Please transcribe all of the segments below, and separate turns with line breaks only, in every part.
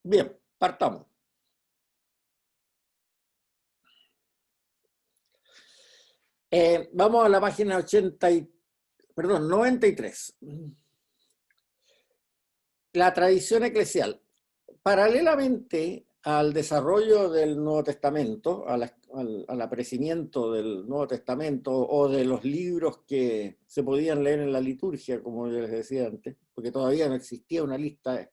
Bien, partamos. Vamos a la página 93. La tradición eclesial. Paralelamente al desarrollo del Nuevo Testamento, al aparecimiento del Nuevo Testamento o de los libros que se podían leer en la liturgia, como yo les decía antes, porque todavía no existía una lista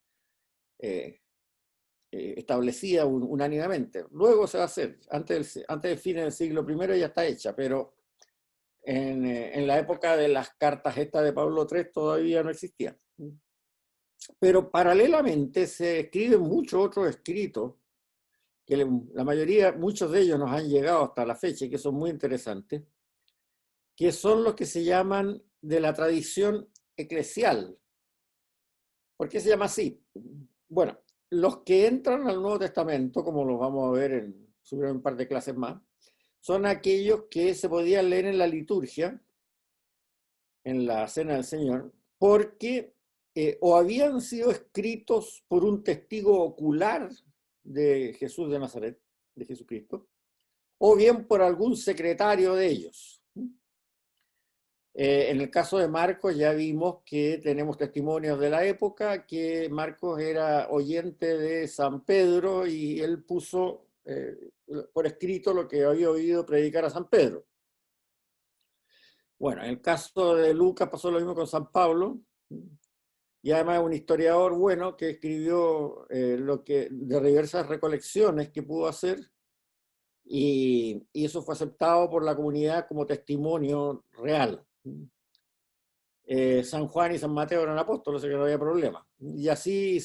establecida unánimemente. Luego se va a hacer, antes del fin del siglo I ya está hecha, pero en la época de las cartas estas de Pablo III todavía no existían. Pero paralelamente se escriben muchos otros escritos, que la mayoría, muchos de ellos nos han llegado hasta la fecha y que son muy interesantes, que son los que se llaman de la tradición eclesial. ¿Por qué se llama así? Bueno, los que entran al Nuevo Testamento, como los vamos a ver en un par de clases más, son aquellos que se podían leer en la liturgia, en la Cena del Señor, porque o habían sido escritos por un testigo ocular de Jesús de Nazaret, de Jesucristo, o bien por algún secretario de ellos. En el caso de Marcos ya vimos que tenemos testimonios de la época, que Marcos era oyente de San Pedro y él puso por escrito lo que había oído predicar a San Pedro. Bueno, en el caso de Lucas pasó lo mismo con San Pablo, y además un historiador bueno que escribió lo que de diversas recolecciones que pudo hacer, y eso fue aceptado por la comunidad como testimonio real. San Juan y San Mateo eran apóstoles, así que no había problema. Y así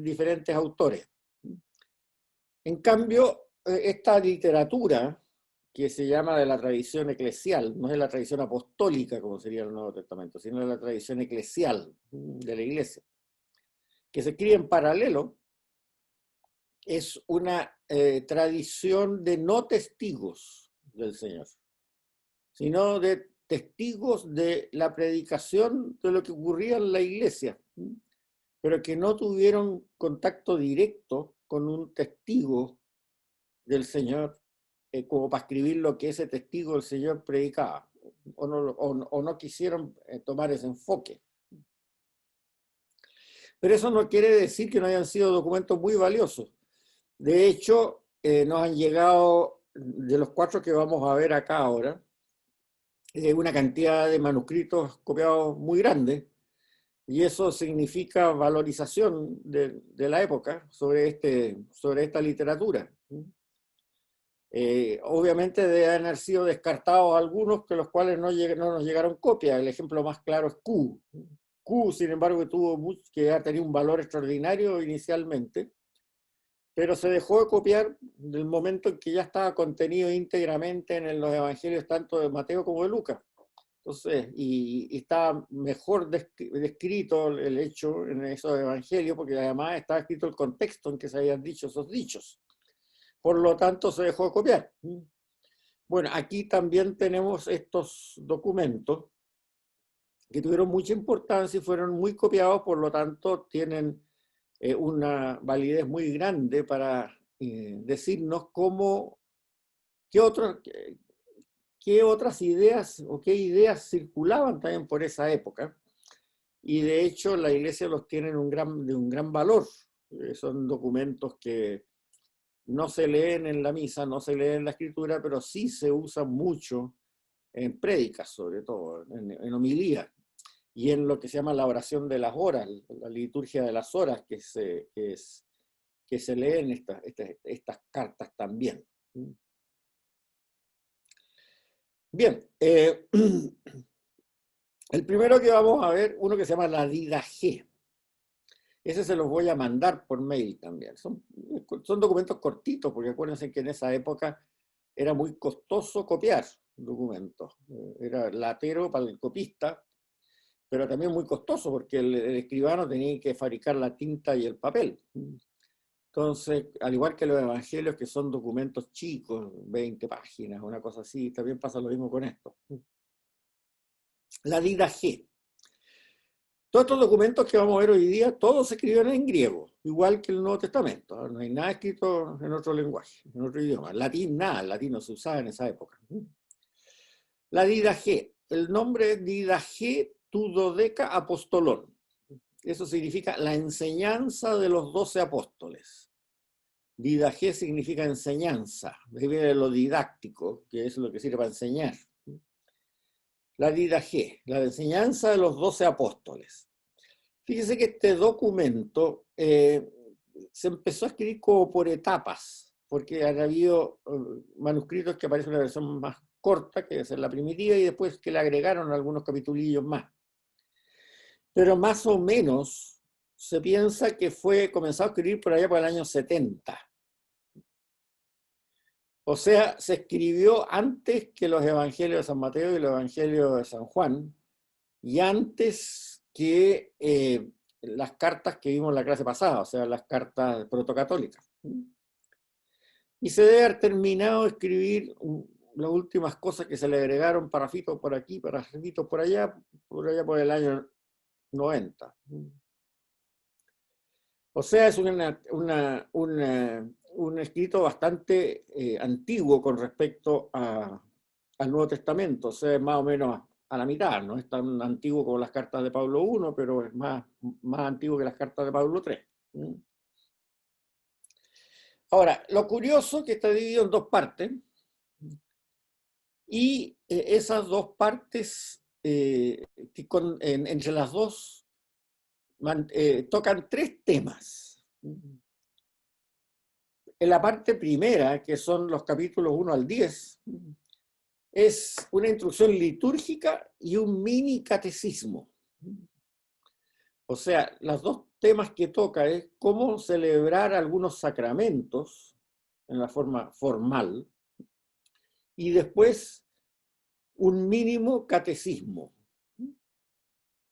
diferentes autores. En cambio, esta literatura que se llama de la tradición eclesial, no es la tradición apostólica como sería el Nuevo Testamento, sino de la tradición eclesial de la Iglesia, que se escribe en paralelo, es una tradición de no testigos del Señor, sino de testigos de la predicación de lo que ocurría en la Iglesia, pero que no tuvieron contacto directo con un testigo del Señor, como para escribir lo que ese testigo del Señor predicaba, o no quisieron tomar ese enfoque. Pero eso no quiere decir que no hayan sido documentos muy valiosos. De hecho, nos han llegado, de los 4 que vamos a ver acá ahora, una cantidad de manuscritos copiados muy grande, y eso significa valorización de la época sobre esta literatura. Obviamente deben haber sido descartados algunos, que los cuales no nos llegaron copias. El ejemplo más claro es Q. Q, sin embargo, que ha tenido un valor extraordinario inicialmente, pero se dejó de copiar del momento en que ya estaba contenido íntegramente en los evangelios tanto de Mateo como de Lucas. Entonces, y está mejor descrito el hecho en esos evangelios, porque además está escrito el contexto en que se habían dicho esos dichos. Por lo tanto, se dejó de copiar. Bueno, aquí también tenemos estos documentos que tuvieron mucha importancia y fueron muy copiados, por lo tanto, tienen una validez muy grande para decirnos qué otras ideas o qué ideas circulaban también por esa época. Y de hecho la Iglesia los tiene de un gran valor. Son documentos que no se leen en la misa, no se leen en la escritura, pero sí se usan mucho en prédicas, sobre todo, en homilías, y en lo que se llama la oración de las horas, la liturgia de las horas, que se leen estas cartas también. Bien, el primero que vamos a ver, uno que se llama la Didache. Ese se los voy a mandar por mail también. Son documentos cortitos, porque acuérdense que en esa época era muy costoso copiar documentos. Era latero para el copista, pero también muy costoso, porque el escribano tenía que fabricar la tinta y el papel. Entonces, al igual que los evangelios, que son documentos chicos, 20 páginas, una cosa así, también pasa lo mismo con esto. La Didache. Todos estos documentos que vamos a ver hoy día, todos se escribieron en griego, igual que el Nuevo Testamento. No hay nada escrito en otro lenguaje, en otro idioma. Latín, nada, el latín no se usaba en esa época. La Didaché, el nombre Didaché Tudodeca Apostolón. Eso significa la enseñanza de los 12 apóstoles. Didaché significa enseñanza, viene lo didáctico, que es lo que sirve para enseñar. La Didaché, la enseñanza de los 12 apóstoles. Fíjese que este documento se empezó a escribir como por etapas, porque han habido manuscritos que aparecen en una versión más corta, que es la primitiva, y después que le agregaron algunos capitulillos más. Pero más o menos se piensa que fue comenzado a escribir por allá por el año 70. O sea, se escribió antes que los evangelios de San Mateo y los evangelios de San Juan, y antes que las cartas que vimos en la clase pasada, o sea, las cartas protocatólicas. Y se debe haber terminado de escribir las últimas cosas que se le agregaron, parafitos por aquí, parafitos por allá por el año 90. O sea, es un escrito bastante antiguo con respecto al Nuevo Testamento, o sea, es más o menos a la mitad, no es tan antiguo como las cartas de Pablo I, pero es más antiguo que las cartas de Pablo III. Ahora, lo curioso es que está dividido en dos partes, y esas dos partes, entre las dos, tocan tres temas. En la parte primera, que son los capítulos 1 al 10, es una instrucción litúrgica y un mini catecismo. O sea, los dos temas que toca es cómo celebrar algunos sacramentos en la forma formal y después un mínimo catecismo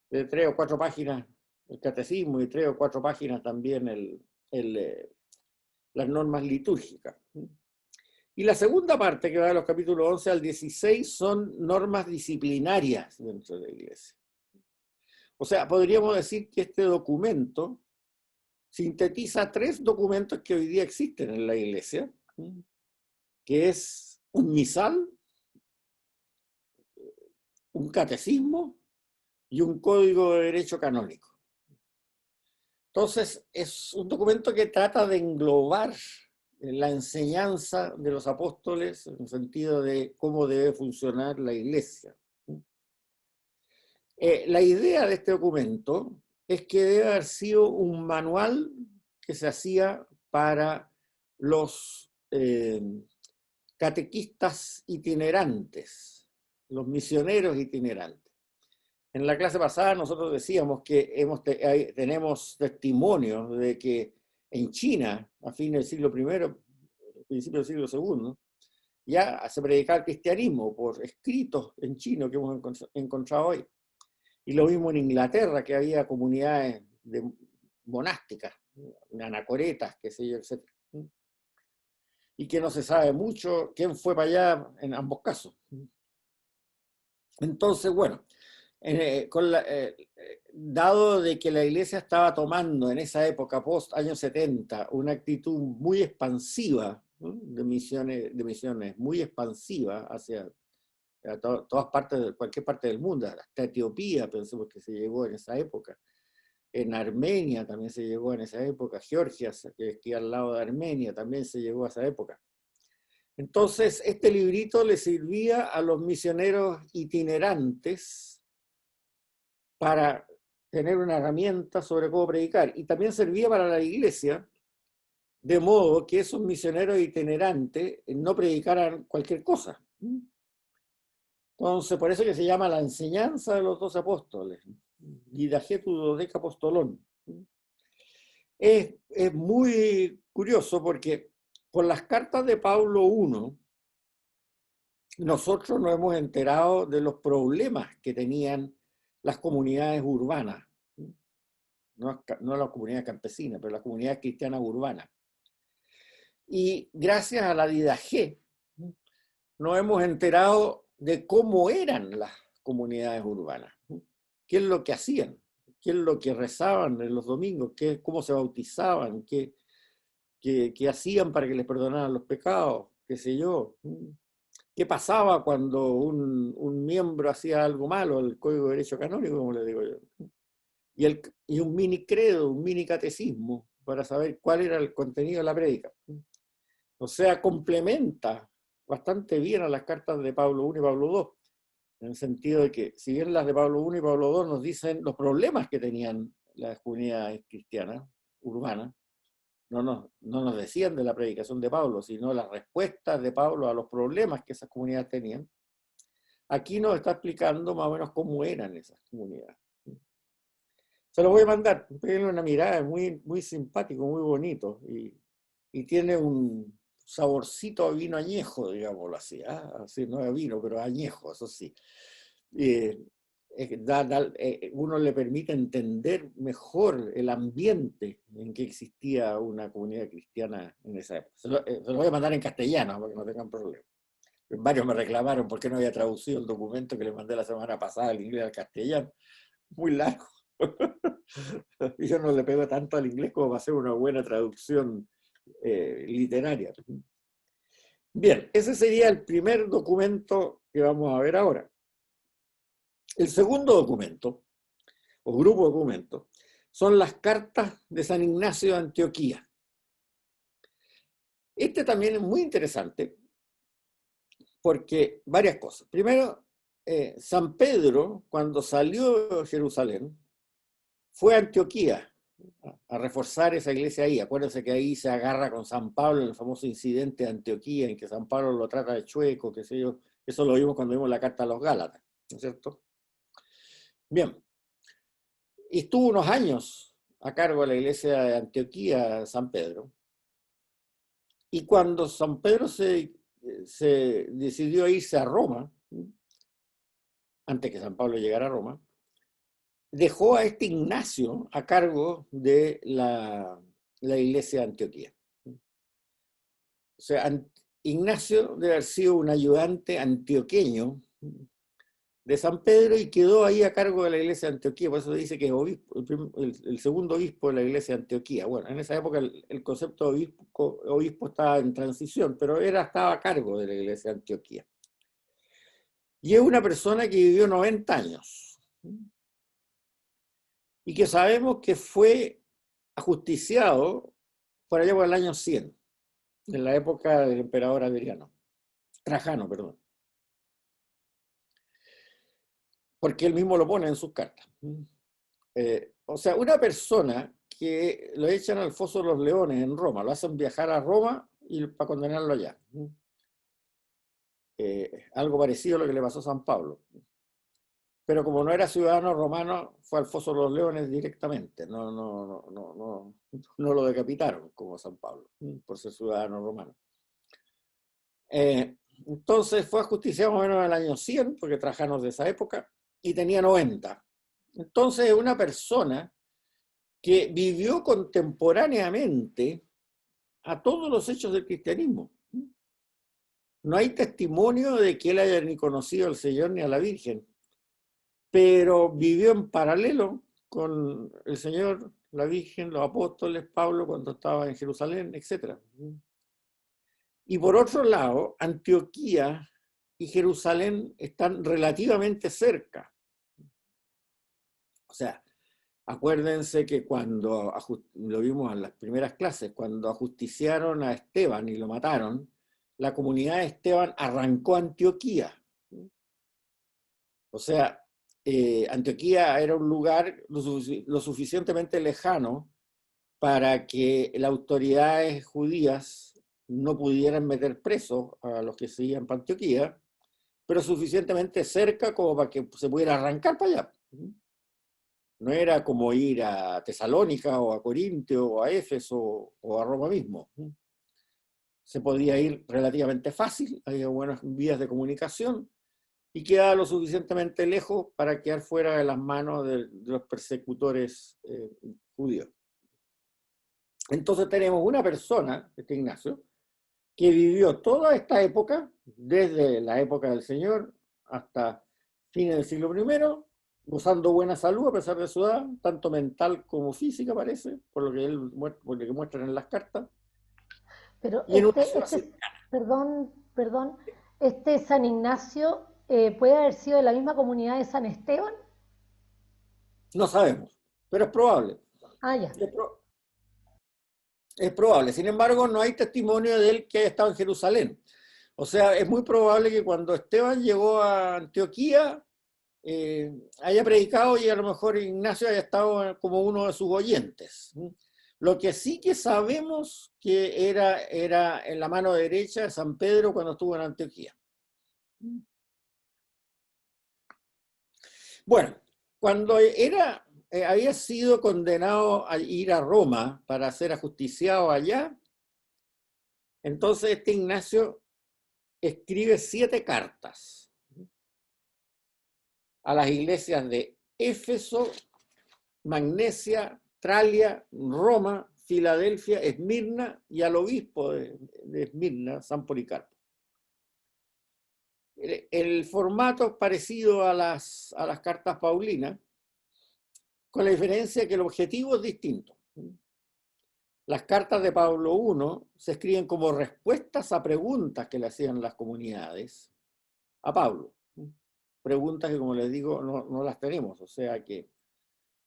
de 3 o 4 páginas el catecismo y 3 o 4 páginas también las normas litúrgicas. Y la segunda parte, que va de los capítulos 11 al 16, son normas disciplinarias dentro de la Iglesia. O sea, podríamos decir que este documento sintetiza 3 documentos que hoy día existen en la Iglesia, que es un misal, un catecismo y un código de derecho canónico. Entonces, es un documento que trata de englobar la enseñanza de los apóstoles en el sentido de cómo debe funcionar la Iglesia. La idea de este documento es que debe haber sido un manual que se hacía para los catequistas itinerantes, los misioneros itinerantes. En la clase pasada nosotros decíamos que tenemos testimonios de que en China, a fines del siglo I, principios del siglo II, ya se predicaba el cristianismo por escritos en chino que hemos encontrado hoy. Y lo mismo en Inglaterra, que había comunidades monásticas, anacoretas, qué sé yo, etc. Y que no se sabe mucho quién fue para allá en ambos casos. Entonces, bueno, dado de que la Iglesia estaba tomando en esa época, post años 70, una actitud muy expansiva, ¿no? de misiones muy expansiva hacia todas partes, cualquier parte del mundo, hasta Etiopía, pensemos que se llegó en esa época, en Armenia también se llegó en esa época, Georgia, que está al lado de Armenia, también se llegó a esa época. Entonces, este librito le servía a los misioneros itinerantes para tener una herramienta sobre cómo predicar, y también servía para la Iglesia, de modo que esos misioneros itinerantes no predicaran cualquier cosa. Entonces, por eso que se llama la enseñanza de los 12 apóstoles, Didaché Tudodeca Apostolón. Es muy curioso porque con las cartas de Pablo I, nosotros nos hemos enterado de los problemas que tenían las comunidades urbanas, no las comunidades campesinas, pero las comunidades cristianas urbanas. Y gracias a la Didaché, nos hemos enterado de cómo eran las comunidades urbanas, qué es lo que hacían, qué es lo que rezaban en los domingos, cómo se bautizaban, qué hacían para que les perdonaran los pecados, qué sé yo. ¿Qué pasaba cuando un miembro hacía algo malo, el Código de Derecho Canónico, como le digo yo? Y un mini credo, un mini catecismo, para saber cuál era el contenido de la prédica. O sea, complementa bastante bien a las cartas de Pablo I y Pablo II, en el sentido de que, si bien las de Pablo I y Pablo II nos dicen los problemas que tenían las comunidades cristianas, urbanas, no nos decían de la predicación de Pablo, sino las respuestas de Pablo a los problemas que esas comunidades tenían. Aquí nos está explicando más o menos cómo eran esas comunidades. Se lo voy a mandar, tiene una mirada muy, muy simpático, muy bonito, y tiene un saborcito a vino añejo, digámoslo así. Así no es vino, pero añejo, eso sí. Uno le permite entender mejor el ambiente en que existía una comunidad cristiana en esa época. Se lo voy a mandar en castellano para que no tengan problemas. Varios me reclamaron por qué no había traducido el documento que les mandé la semana pasada al inglés al castellano. Muy largo. Yo no le pego tanto al inglés como para hacer una buena traducción literaria. Bien, ese sería el primer documento que vamos a ver ahora. El segundo documento, o grupo de documentos, son las cartas de San Ignacio de Antioquía. Este también es muy interesante porque varias cosas. Primero, San Pedro, cuando salió de Jerusalén, fue a Antioquía a reforzar esa iglesia ahí. Acuérdense que ahí se agarra con San Pablo en el famoso incidente de Antioquía, en que San Pablo lo trata de chueco, qué sé yo. Eso lo vimos cuando vimos la carta a los Gálatas, ¿no es cierto? Bien. Y estuvo unos años a cargo de la iglesia de Antioquía, San Pedro. Y cuando San Pedro se decidió irse a Roma, antes que San Pablo llegara a Roma, dejó a este Ignacio a cargo de la iglesia de Antioquía. O sea, Ignacio debe haber sido un ayudante antioqueño de San Pedro y quedó ahí a cargo de la iglesia de Antioquía. Por eso dice que es obispo, el segundo obispo de la iglesia de Antioquía. Bueno, en esa época el concepto de obispo estaba en transición, pero estaba a cargo de la iglesia de Antioquía. Y es una persona que vivió 90 años y que sabemos que fue ajusticiado por allá por el año 100, en la época del emperador Trajano, perdón. Porque él mismo lo pone en sus cartas. O sea, una persona que lo echan al foso de los leones en Roma, lo hacen viajar a Roma y para condenarlo allá. Algo parecido a lo que le pasó a San Pablo. Pero como no era ciudadano romano, fue al foso de los leones directamente. No lo decapitaron como San Pablo, por ser ciudadano romano. Entonces fue ajusticiado más o menos en el año 100, porque Trajano es de esa época, y tenía 90. Entonces es una persona que vivió contemporáneamente a todos los hechos del cristianismo. No hay testimonio de que él haya ni conocido al Señor ni a la Virgen, pero vivió en paralelo con el Señor, la Virgen, los apóstoles, Pablo cuando estaba en Jerusalén, etc. Y por otro lado, Antioquía y Jerusalén están relativamente cerca. O sea, acuérdense que cuando, lo vimos en las primeras clases, cuando ajusticiaron a Esteban y lo mataron, la comunidad de Esteban arrancó a Antioquía. O sea, Antioquía era un lugar lo suficientemente lejano para que las autoridades judías no pudieran meter presos a los que seguían para Antioquía, pero suficientemente cerca como para que se pudiera arrancar para allá. No era como ir a Tesalónica o a Corintio o a Éfeso o a Roma mismo. Se podía ir relativamente fácil, había buenas vías de comunicación y quedaba lo suficientemente lejos para quedar fuera de las manos de los persecutores judíos. Entonces tenemos una persona, este Ignacio, que vivió toda esta época, desde la época del Señor hasta fines del siglo I, gozando buena salud a pesar de su edad, tanto mental como física parece, por lo que por lo que muestran en las cartas,
Pero
y en una ciudad
perdón, este San Ignacio puede haber sido de la misma comunidad de San Esteban.
no sabemos, pero es probable.
Ah, ya.
Es, es probable. Sin embargo, no hay testimonio de él que haya estado en Jerusalén. O sea, es muy probable que cuando Esteban llegó a Antioquía, haya predicado y a lo mejor Ignacio haya estado como uno de sus oyentes. Lo que sí que sabemos que era en la mano derecha de San Pedro cuando estuvo en Antioquía. Bueno, cuando había sido condenado a ir a Roma para ser ajusticiado allá, entonces este Ignacio escribe 7 cartas a las iglesias de Éfeso, Magnesia, Tralia, Roma, Filadelfia, Esmirna y al obispo de Esmirna, San Policarpo. El formato es parecido a las cartas paulinas, con la diferencia que el objetivo es distinto. Las cartas de Pablo I se escriben como respuestas a preguntas que le hacían las comunidades a Pablo. Preguntas que, como les digo, no las tenemos, o sea que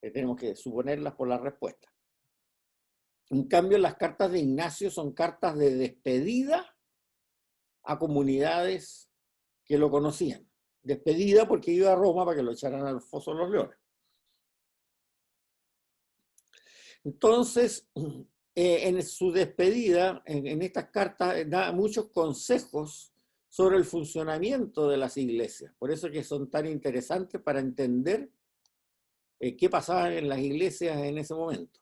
tenemos que suponerlas por la respuesta. En cambio, las cartas de Ignacio son cartas de despedida a comunidades que lo conocían. Despedida porque iba a Roma para que lo echaran al foso de los leones. Entonces, en su despedida, en estas cartas, da muchos consejos sobre el funcionamiento de las iglesias. Por eso que son tan interesantes para entender qué pasaba en las iglesias en ese momento.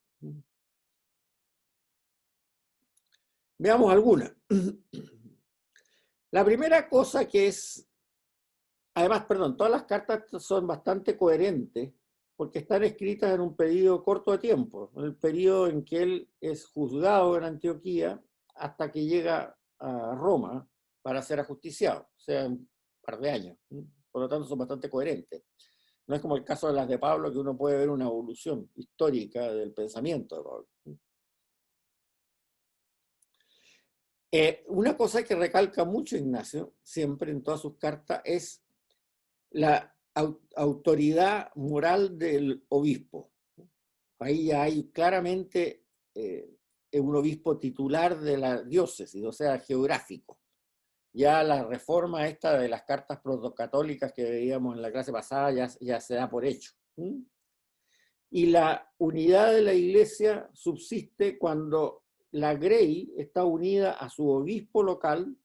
Veamos algunas. La primera cosa que es, además, perdón, todas las cartas son bastante coherentes porque están escritas en un periodo corto de tiempo, en el periodo en que él es juzgado en Antioquía hasta que llega a Roma para ser ajusticiado, o sea, un par de años. Por lo tanto, son bastante coherentes. No es como el caso de las de Pablo, que uno puede ver una evolución histórica del pensamiento de Pablo. Una cosa que recalca mucho Ignacio, siempre en todas sus cartas, es la autoridad moral del obispo. Ahí ya hay claramente un obispo titular de la diócesis, o sea, geográfico. Ya la reforma esta de las cartas protocatólicas que veíamos en la clase pasada ya se da por hecho. Y la unidad de la iglesia subsiste cuando la Grey está unida a su obispo local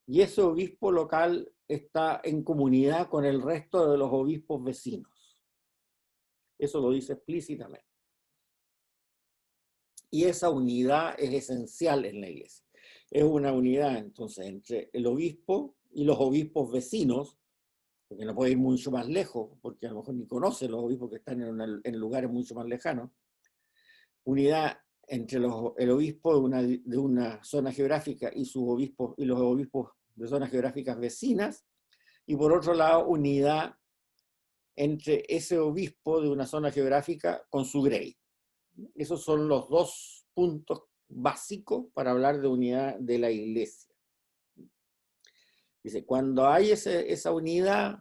y ese obispo local está en comunidad con el resto de los obispos vecinos. Eso lo dice explícitamente. Y esa unidad es esencial en la iglesia. Es una unidad entonces entre el obispo y los obispos vecinos, porque no puede ir mucho más lejos, porque a lo mejor ni conoce los obispos que están en lugares mucho más lejanos. Unidad entre el obispo de una zona geográfica y sus obispos y los obispos de zonas geográficas vecinas, y por otro lado, unidad entre ese obispo de una zona geográfica con su grey. Esos son los 2 puntos básicos para hablar de unidad de la iglesia. Dice, cuando hay esa unidad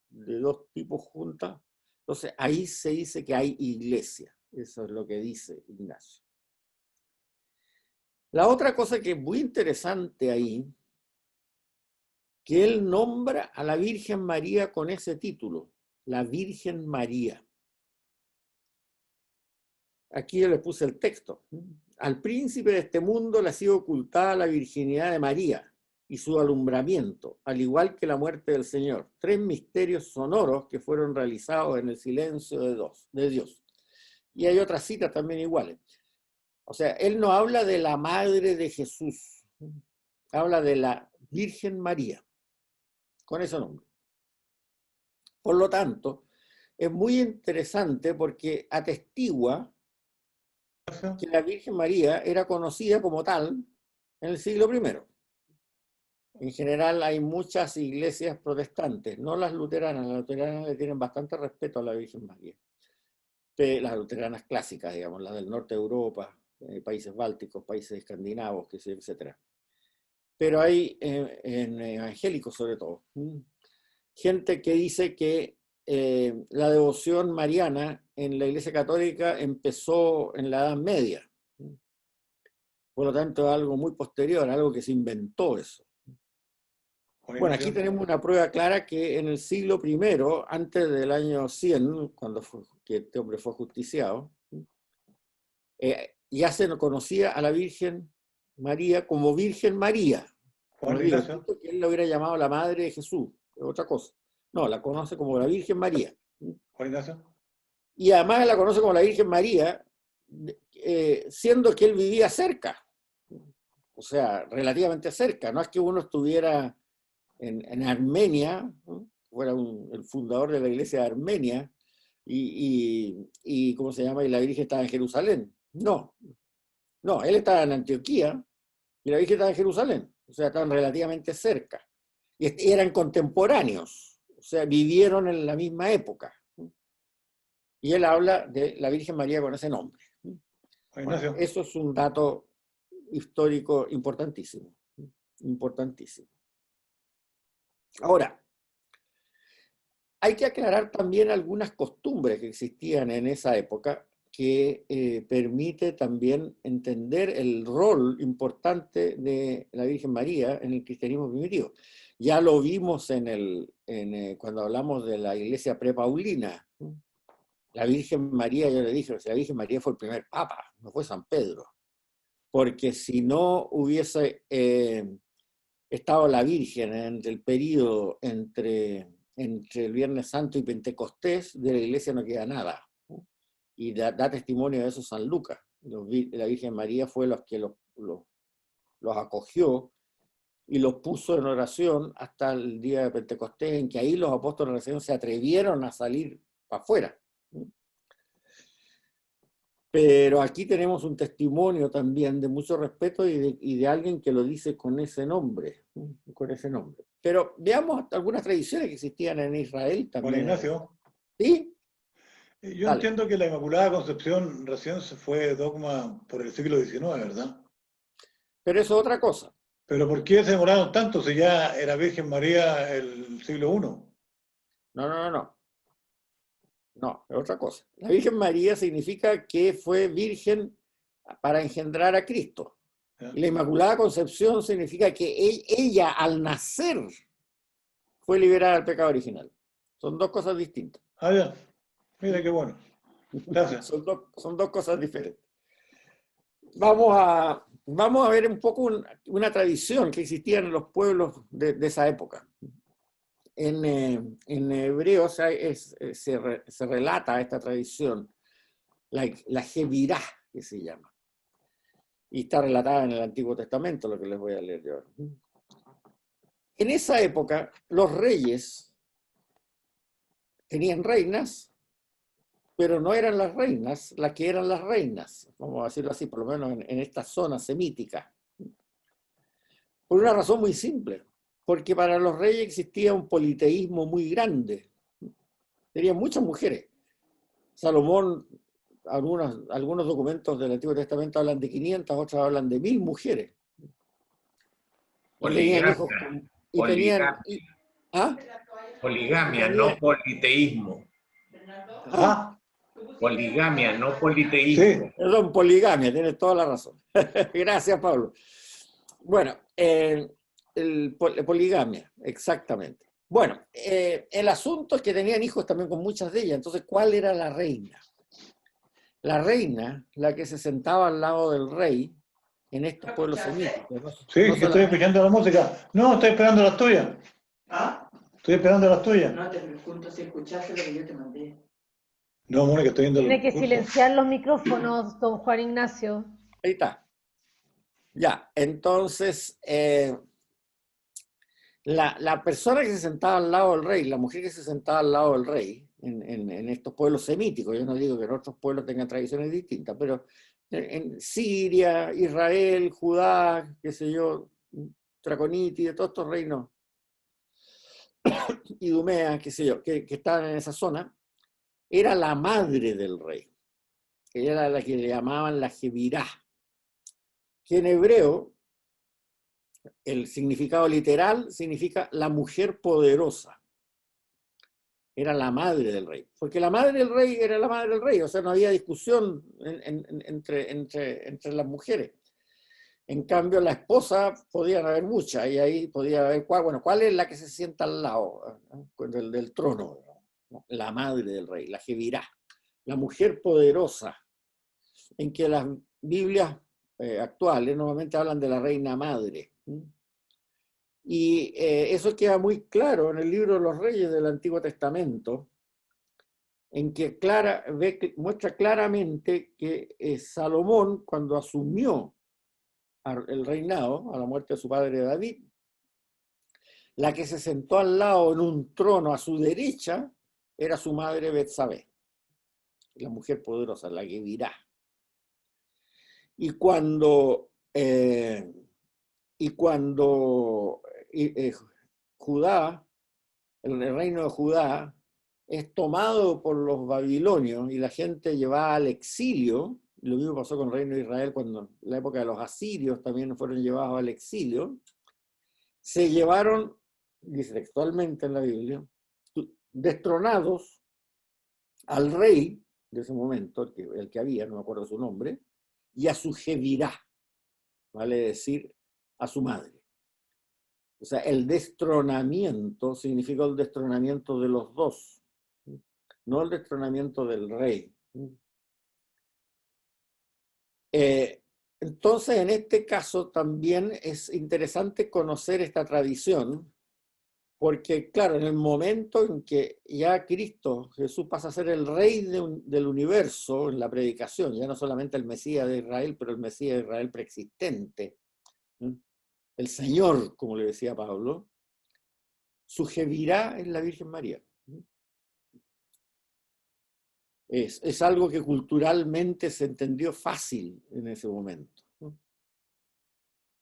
de 2 tipos juntas, entonces ahí se dice que hay iglesia. Eso es lo que dice Ignacio. La otra cosa que es muy interesante ahí, que él nombra a la Virgen María con ese título, la Virgen María. Aquí yo le puse el texto. Al príncipe de este mundo le ha sido ocultada la virginidad de María y su alumbramiento, al igual que la muerte del Señor. 3 misterios sonoros que fueron realizados en el silencio de Dios. Y hay otras citas también iguales. O sea, él no habla de la madre de Jesús, habla de la Virgen María, con ese nombre. Por lo tanto, es muy interesante porque atestigua que la Virgen María era conocida como tal en el siglo I. En general hay muchas iglesias protestantes, no las luteranas le tienen bastante respeto a la Virgen María. Las luteranas clásicas, digamos, las del norte de Europa, países bálticos, países escandinavos, que sé, etcétera. Pero hay en evangélicos sobre todo, gente que dice que la devoción mariana en la Iglesia Católica empezó en la Edad Media. Por lo tanto, es algo muy posterior, algo que se inventó eso. Bueno, aquí tenemos una prueba clara que en el siglo I, antes del año 100, cuando que este hombre fue justiciado, ya se conocía a la Virgen María como Virgen María. No digo que él la hubiera llamado la Madre de Jesús, es otra cosa. No, la conoce como la Virgen María. Y además la conoce como la Virgen María, siendo que él vivía cerca. O sea, relativamente cerca. No es que uno estuviera en Armenia, ¿no? Fuera el fundador de la iglesia de Armenia, y ¿cómo se llama? Y la Virgen estaba en Jerusalén. No, no, él estaba en Antioquía y la Virgen estaba en Jerusalén. O sea, estaban relativamente cerca. Y eran contemporáneos, o sea, vivieron en la misma época. Y él habla de la Virgen María con ese nombre. Bueno, eso es un dato histórico importantísimo. Importantísimo. Ahora, hay que aclarar también algunas costumbres que existían en esa época que permite también entender el rol importante de la Virgen María en el cristianismo primitivo. Ya lo vimos cuando hablamos de la iglesia prepaulina. La Virgen María, yo le dije, la Virgen María fue el primer papa, no fue San Pedro. Porque si no hubiese estado la Virgen en el periodo entre el Viernes Santo y Pentecostés, de la iglesia no queda nada. Y da testimonio de eso San Lucas. La Virgen María fue los que los acogió y los puso en oración hasta el día de Pentecostés, en que ahí los apóstoles recién se atrevieron a salir para afuera. Pero aquí tenemos un testimonio también de mucho respeto y de alguien que lo dice con ese nombre, con ese nombre. Pero veamos algunas tradiciones que existían en Israel también.
Bueno, Ignacio.
¿Sí?
Yo entiendo que la Inmaculada Concepción recién se fue dogma por el siglo XIX, ¿verdad?
Pero eso es otra cosa.
¿Pero por qué se demoraron tanto si ya era Virgen María el siglo I?
No. No, es otra cosa. La Virgen María significa que fue virgen para engendrar a Cristo. Y la Inmaculada Concepción significa que ella al nacer fue liberada del pecado original. Son dos cosas distintas.
Ah, ya. Mira qué bueno. Gracias.
Son dos cosas diferentes. Vamos a ver un poco una tradición que existía en los pueblos de esa época. En hebreo se relata esta tradición, la Jevirá, que se llama. Y está relatada en el Antiguo Testamento, lo que les voy a leer yo. En esa época, los reyes tenían reinas, pero no eran las reinas las que eran las reinas, vamos a decirlo así, por lo menos en esta zona semítica. Por una razón muy simple, porque para los reyes existía un politeísmo muy grande. Tenían muchas mujeres. Salomón, algunos documentos del Antiguo Testamento hablan de 500, otros hablan de 1000 mujeres.
Poligamia, no politeísmo. Poligamia, no politeísmo.
Sí, perdón, poligamia, tienes toda la razón. Gracias, Pablo. Bueno, poligamia, exactamente. Bueno, el asunto es que tenían hijos también con muchas de ellas. Entonces, ¿cuál era la reina? La reina, la que se sentaba al lado del rey en estos pueblos semíticos.
Sí, que estoy escuchando la música. No, estoy esperando las tuyas.
¿Ah?
Estoy esperando las tuyas.
No te pregunto si escuchaste lo que yo te mandé.
No, Mónica, estoy viendo.
Tiene que silenciar los micrófonos, don Juan Ignacio.
Ahí está. Ya, entonces, la persona que se sentaba al lado del rey, la mujer que se sentaba al lado del rey, en estos pueblos semíticos, yo no digo que en otros pueblos tengan tradiciones distintas, pero en Siria, Israel, Judá, qué sé yo, Traconítide, todos estos reinos, Idumea, qué sé yo, que estaban en esa zona, era la madre del rey. Era la que le llamaban la Jebirá, que en hebreo el significado literal significa la mujer poderosa. Era la madre del rey, porque la madre del rey era la madre del rey, o sea, no había discusión entre las mujeres. En cambio, la esposa podían haber muchas, y ahí podía haber, ¿cuál es la que se sienta al lado del trono? La madre del rey, la Jebirá, la mujer poderosa, en que las Biblias actuales normalmente hablan de la reina madre. Y eso queda muy claro en el libro de los Reyes del Antiguo Testamento, en que muestra claramente que Salomón, cuando asumió el reinado, a la muerte de su padre David, la que se sentó al lado en un trono a su derecha era su madre Betsabé, la mujer poderosa, la Jebirá. Y cuando Judá, el reino de Judá, es tomado por los babilonios y la gente llevada al exilio, lo mismo pasó con el reino de Israel cuando en la época de los asirios también fueron llevados al exilio, se llevaron, dice textualmente en la Biblia, destronados al rey de ese momento, el que había, no me acuerdo su nombre, y a su Jebirá, vale decir, a su madre. O sea, el destronamiento significó el destronamiento de los dos, no el destronamiento del rey. Entonces, en este caso también es interesante conocer esta tradición, porque claro, en el momento en que ya Cristo, Jesús, pasa a ser el rey del universo en la predicación, ya no solamente el Mesías de Israel, pero el Mesías de Israel preexistente, el Señor, como le decía Pablo, su Jebirá es la Virgen María. Es algo que culturalmente se entendió fácil en ese momento.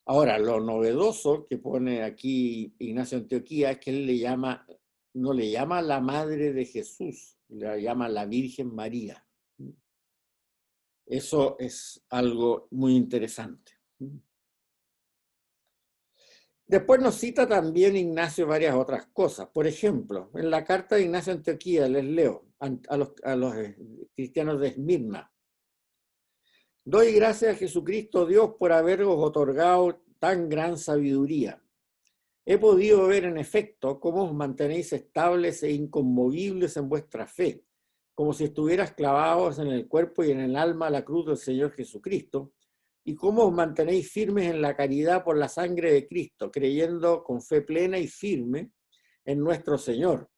Ahora, lo novedoso que pone aquí Ignacio Antioquía es que él no le llama la madre de Jesús, le llama la Virgen María. Eso es algo muy interesante. Después nos cita también Ignacio varias otras cosas. Por ejemplo, en la carta de Ignacio Antioquía, les leo a los cristianos de Esmirna. Doy gracias a Jesucristo Dios por haberos otorgado tan gran sabiduría. He podido ver en efecto cómo os mantenéis estables e inconmovibles en vuestra fe, como si estuvieras clavados en el cuerpo y en el alma a la cruz del Señor Jesucristo, y cómo os mantenéis firmes en la caridad por la sangre de Cristo, creyendo con fe plena y firme en nuestro Señor,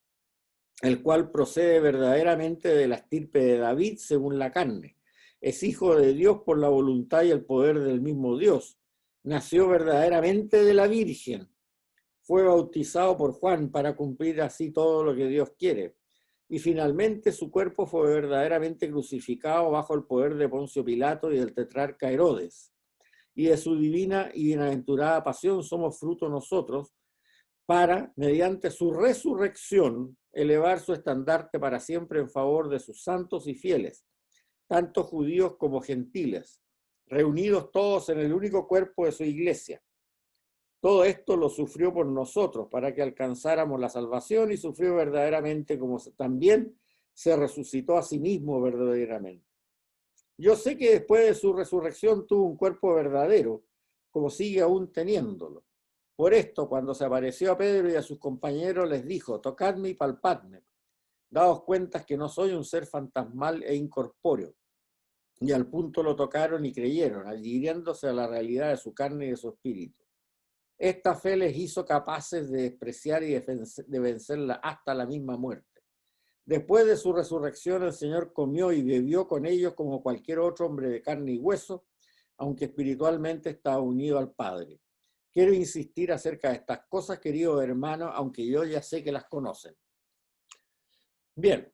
el cual procede verdaderamente de la estirpe de David según la carne. Es hijo de Dios por la voluntad y el poder del mismo Dios. Nació verdaderamente de la Virgen. Fue bautizado por Juan para cumplir así todo lo que Dios quiere. Y finalmente su cuerpo fue verdaderamente crucificado bajo el poder de Poncio Pilato y del tetrarca Herodes. Y de su divina y bienaventurada pasión somos fruto nosotros, para, mediante su resurrección, elevar su estandarte para siempre en favor de sus santos y fieles, tanto judíos como gentiles, reunidos todos en el único cuerpo de su iglesia. Todo esto lo sufrió por nosotros, para que alcanzáramos la salvación, y sufrió verdaderamente como también se resucitó a sí mismo verdaderamente. Yo sé que después de su resurrección tuvo un cuerpo verdadero, como sigue aún teniéndolo. Por esto, cuando se apareció a Pedro y a sus compañeros, les dijo: tocadme y palpadme, daos cuenta que no soy un ser fantasmal e incorpóreo. Y al punto lo tocaron y creyeron, adhiriéndose a la realidad de su carne y de su espíritu. Esta fe les hizo capaces de despreciar y de vencerla hasta la misma muerte. Después de su resurrección, el Señor comió y bebió con ellos como cualquier otro hombre de carne y hueso, aunque espiritualmente estaba unido al Padre. Quiero insistir acerca de estas cosas, queridos hermanos, aunque yo ya sé que las conocen. Bien,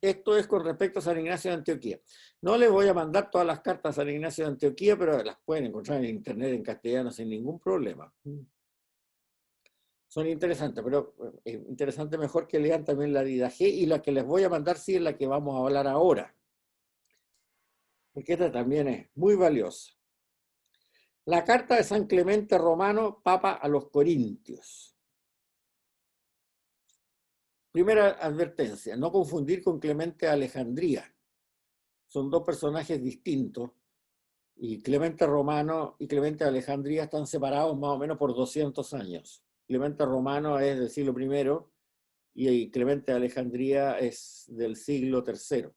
Esto es con respecto a San Ignacio de Antioquía. No les voy a mandar todas las cartas a San Ignacio de Antioquía, pero las pueden encontrar en internet en castellano sin ningún problema. Son interesantes, pero es interesante mejor que lean también la Didaje, y la que les voy a mandar sí es la que vamos a hablar ahora, porque esta también es muy valiosa. La carta de San Clemente Romano, Papa a los Corintios. Primera advertencia, no confundir con Clemente de Alejandría. Son dos personajes distintos, y Clemente Romano y Clemente de Alejandría están separados más o menos por 200 años. Clemente Romano es del siglo I y Clemente de Alejandría es del siglo III.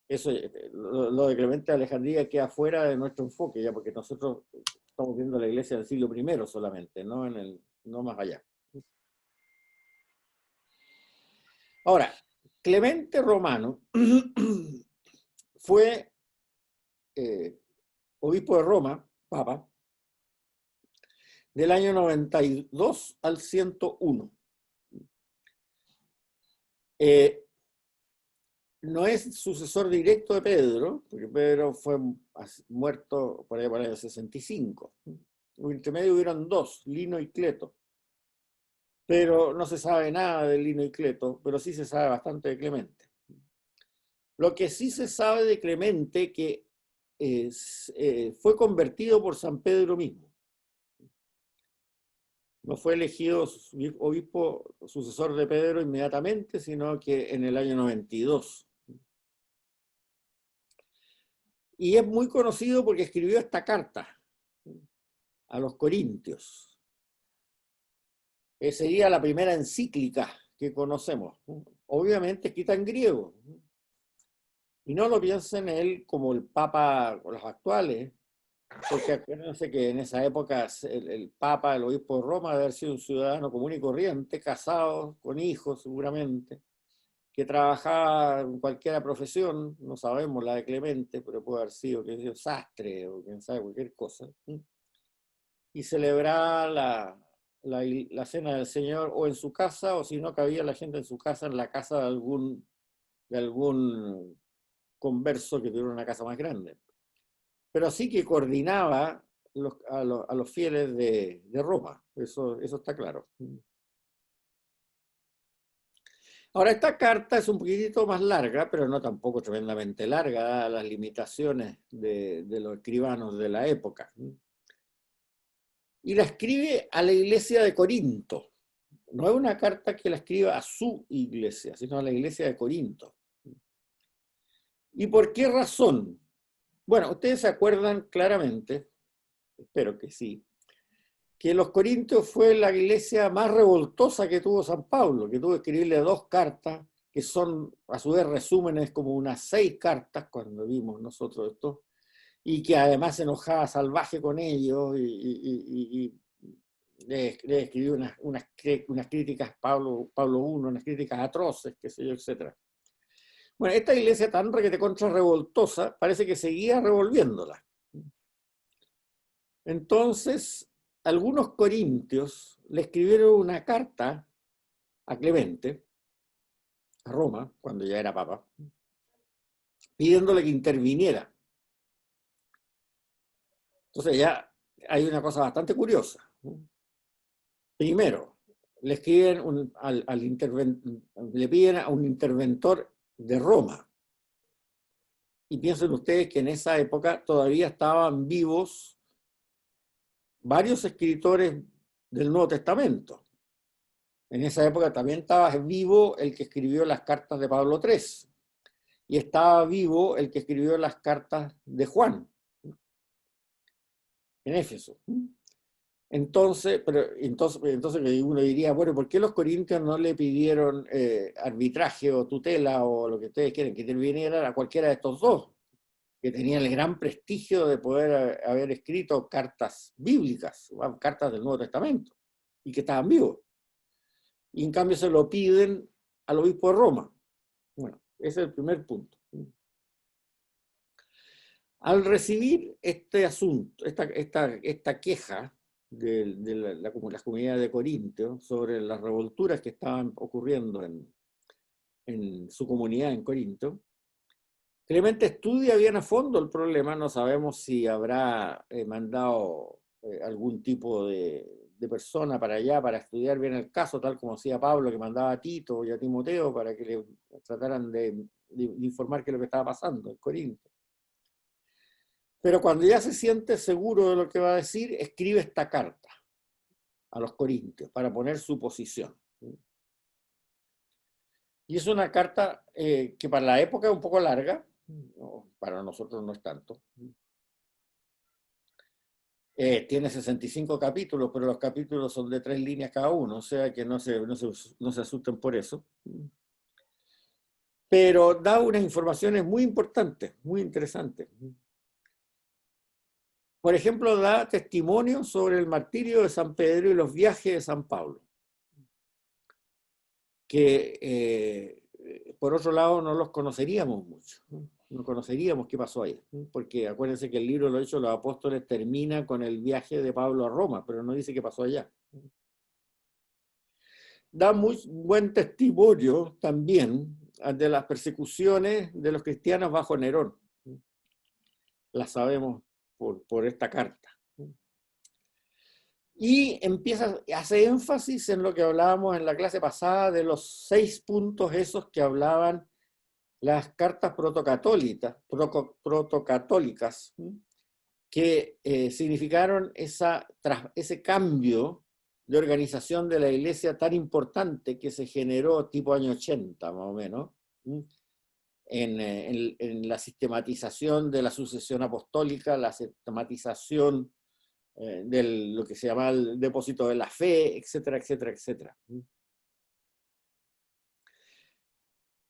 Eso, lo de Clemente de Alejandría queda fuera de nuestro enfoque, ya, porque nosotros estamos viendo la iglesia del siglo I solamente, no más allá. Ahora, Clemente Romano fue obispo de Roma, papa, del año 92 al 101. No es sucesor directo de Pedro, porque Pedro fue muerto por ahí por el año 65. Entre medio hubieron dos, Lino y Cleto. Pero no se sabe nada de Lino y Cleto, pero sí se sabe bastante de Clemente. Lo que sí se sabe de Clemente que fue convertido por San Pedro mismo. No fue elegido obispo sucesor de Pedro inmediatamente, sino que en el año 92. Y es muy conocido porque escribió esta carta a los Corintios. Sería la primera encíclica que conocemos. Obviamente escrita en griego. Y no lo piensen él como el Papa, los actuales, porque acuérdense que en esa época el Papa, el obispo de Roma, debe haber sido un ciudadano común y corriente, casado, con hijos seguramente, que trabajaba en cualquier profesión, no sabemos la de Clemente, pero puede haber sido que sea sastre o quién sabe, cualquier cosa, y celebraba la cena del Señor o en su casa, o si no cabía la gente en su casa, en la casa de algún converso que tuviera una casa más grande. Pero sí que coordinaba a los fieles de Roma, eso está claro. Ahora, esta carta es un poquitito más larga, pero no tampoco tremendamente larga, dadas las limitaciones de los escribanos de la época. Y la escribe a la iglesia de Corinto. No es una carta que la escriba a su iglesia, sino a la iglesia de Corinto. ¿Y por qué razón? Bueno, ustedes se acuerdan claramente, espero que sí, que los Corintios fue la iglesia más revoltosa que tuvo San Pablo, que tuvo que escribirle dos cartas, que son a su vez resúmenes como unas 6 cartas, cuando vimos nosotros esto, y que además se enojaba salvaje con ellos, y le escribió unas críticas, Pablo I, unas críticas atroces, qué sé yo, etc. Bueno, esta iglesia tan requete contra revoltosa parece que seguía revolviéndola. Entonces, algunos corintios le escribieron una carta a Clemente, a Roma, cuando ya era papa, pidiéndole que interviniera. Entonces ya hay una cosa bastante curiosa. Primero, le escriben le piden a un interventor de Roma. Y piensen ustedes que en esa época todavía estaban vivos varios escritores del Nuevo Testamento. En esa época también estaba vivo el que escribió las cartas de Pablo III. Y estaba vivo el que escribió las cartas de Juan en Éfeso. Entonces uno diría, bueno, ¿por qué los corintios no le pidieron arbitraje o tutela o lo que ustedes quieren, que intervinieran a cualquiera de estos dos, que tenían el gran prestigio de poder haber escrito cartas bíblicas, cartas del Nuevo Testamento, y que estaban vivos? Y en cambio se lo piden al obispo de Roma. Bueno, ese es el primer punto. Al recibir este asunto, esta queja de las comunidades de Corintio sobre las revolturas que estaban ocurriendo en su comunidad en Corinto, Clemente estudia bien a fondo el problema. No sabemos si habrá mandado algún tipo de persona para allá para estudiar bien el caso, tal como hacía Pablo, que mandaba a Tito y a Timoteo para que le trataran de informar qué es lo que estaba pasando en Corinto. Pero cuando ya se siente seguro de lo que va a decir, escribe esta carta a los corintios para poner su posición. Y es una carta que para la época es un poco larga, para nosotros no es tanto. Tiene 65 capítulos, pero los capítulos son de 3 líneas cada uno, o sea que no se asusten por eso. Pero da unas informaciones muy importantes, muy interesantes. Por ejemplo, da testimonio sobre el martirio de San Pedro y los viajes de San Pablo, que por otro lado no los conoceríamos mucho, no conoceríamos qué pasó ahí, porque acuérdense que el libro de los Hechos de los Apóstoles termina con el viaje de Pablo a Roma, pero no dice qué pasó allá. Da muy buen testimonio también de las persecuciones de los cristianos bajo Nerón. Las sabemos por esta carta. Y hace énfasis en lo que hablábamos en la clase pasada de los 6 puntos esos que hablaban las cartas protocatólicas, que significaron ese cambio de organización de la iglesia tan importante que se generó tipo año 80 más o menos, en la sistematización de la sucesión apostólica, la sistematización de lo que se llama el depósito de la fe, etcétera, etcétera, etcétera.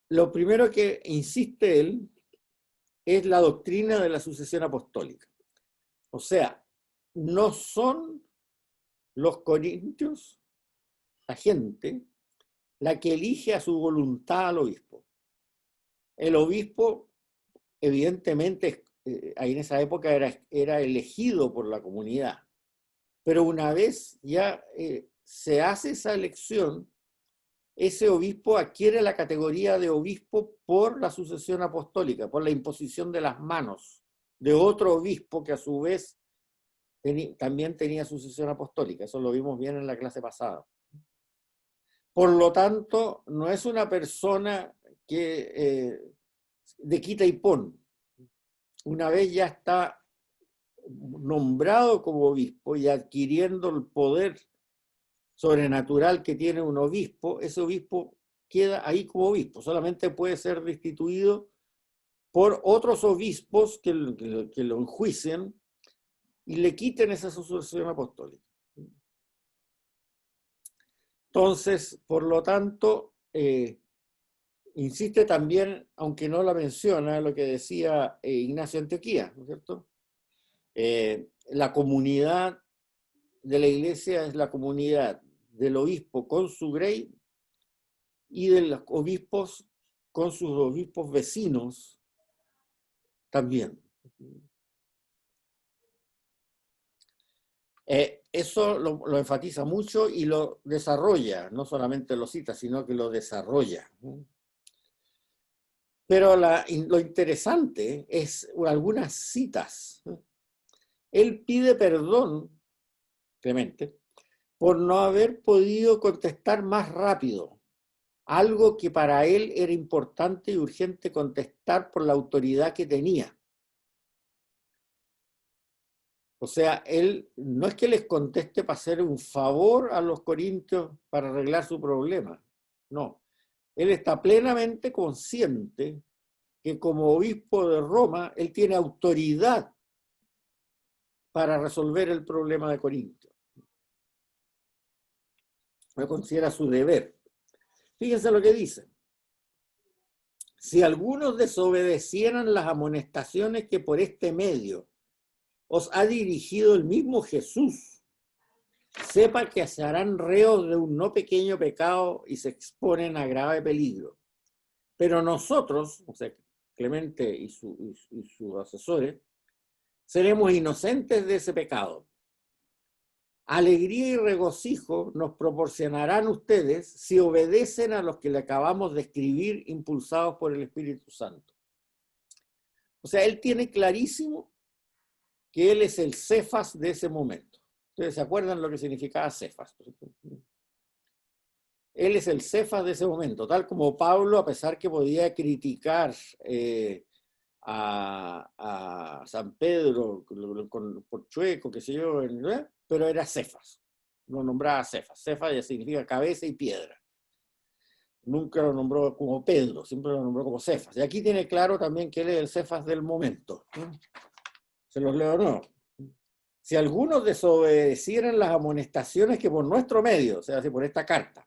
Lo primero que insiste él es la doctrina de la sucesión apostólica. O sea, no son los corintios, la gente, la que elige a su voluntad al obispo. El obispo, evidentemente, ahí en esa época era elegido por la comunidad, pero una vez ya se hace esa elección, ese obispo adquiere la categoría de obispo por la sucesión apostólica, por la imposición de las manos de otro obispo que a su vez también tenía sucesión apostólica. Eso lo vimos bien en la clase pasada. Por lo tanto, no es una persona que de quita y pon. Una vez ya está nombrado como obispo y adquiriendo el poder sobrenatural que tiene un obispo, ese obispo queda ahí como obispo, solamente puede ser destituido por otros obispos que lo enjuicien y le quiten esa sucesión apostólica. Entonces, por lo tanto, insiste también, aunque no la menciona, lo que decía Ignacio de Antioquía, ¿no es cierto? La comunidad de la iglesia es la comunidad del obispo con su grey y de los obispos con sus obispos vecinos también. Eso lo enfatiza mucho y lo desarrolla, no solamente lo cita, sino que lo desarrolla. Pero lo interesante es algunas citas. Él pide perdón, Clemente, por no haber podido contestar más rápido, algo que para él era importante y urgente contestar por la autoridad que tenía. O sea, él no es que les conteste para hacer un favor a los corintios para arreglar su problema, no. Él está plenamente consciente que como obispo de Roma, él tiene autoridad para resolver el problema de Corinto. Lo considera su deber. Fíjense lo que dice. Si algunos desobedecieran las amonestaciones que por este medio os ha dirigido el mismo Jesús, sepa que se harán reos de un no pequeño pecado y se exponen a grave peligro. Pero nosotros, o sea, Clemente y sus asesores, seremos inocentes de ese pecado. Alegría y regocijo nos proporcionarán ustedes si obedecen a los que le acabamos de escribir impulsados por el Espíritu Santo. O sea, él tiene clarísimo que él es el Cefas de ese momento. ¿Ustedes se acuerdan lo que significaba Cefas? Él es el Cefas de ese momento, tal como Pablo, a pesar que podía criticar a San Pedro por chueco, qué sé yo, pero era Cefas, lo nombraba Cefas. Cefas ya significa cabeza y piedra. Nunca lo nombró como Pedro, siempre lo nombró como Cefas. Y aquí tiene claro también que él es el Cefas del momento. Se los leo, no. Si algunos desobedecieran las amonestaciones que por nuestro medio, o sea, por esta carta,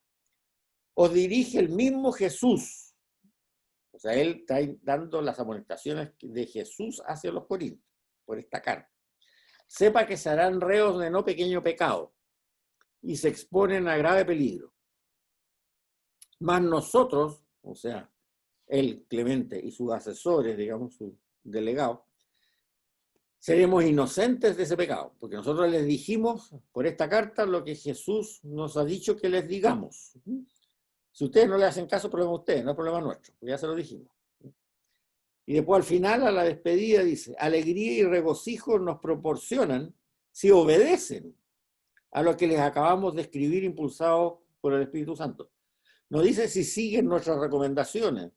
os dirige el mismo Jesús. O sea, él está dando las amonestaciones de Jesús hacia los corintios, por esta carta. Sepa que serán reos de no pequeño pecado y se exponen a grave peligro. Mas nosotros, o sea, él, Clemente, y sus asesores, digamos, sus delegados, seremos inocentes de ese pecado, porque nosotros les dijimos por esta carta lo que Jesús nos ha dicho que les digamos. Si ustedes no le hacen caso, problema de ustedes, no es problema nuestro, porque ya se lo dijimos. Y después al final, a la despedida, dice, alegría y regocijo nos proporcionan si obedecen a lo que les acabamos de escribir impulsados por el Espíritu Santo. No dice si siguen nuestras recomendaciones.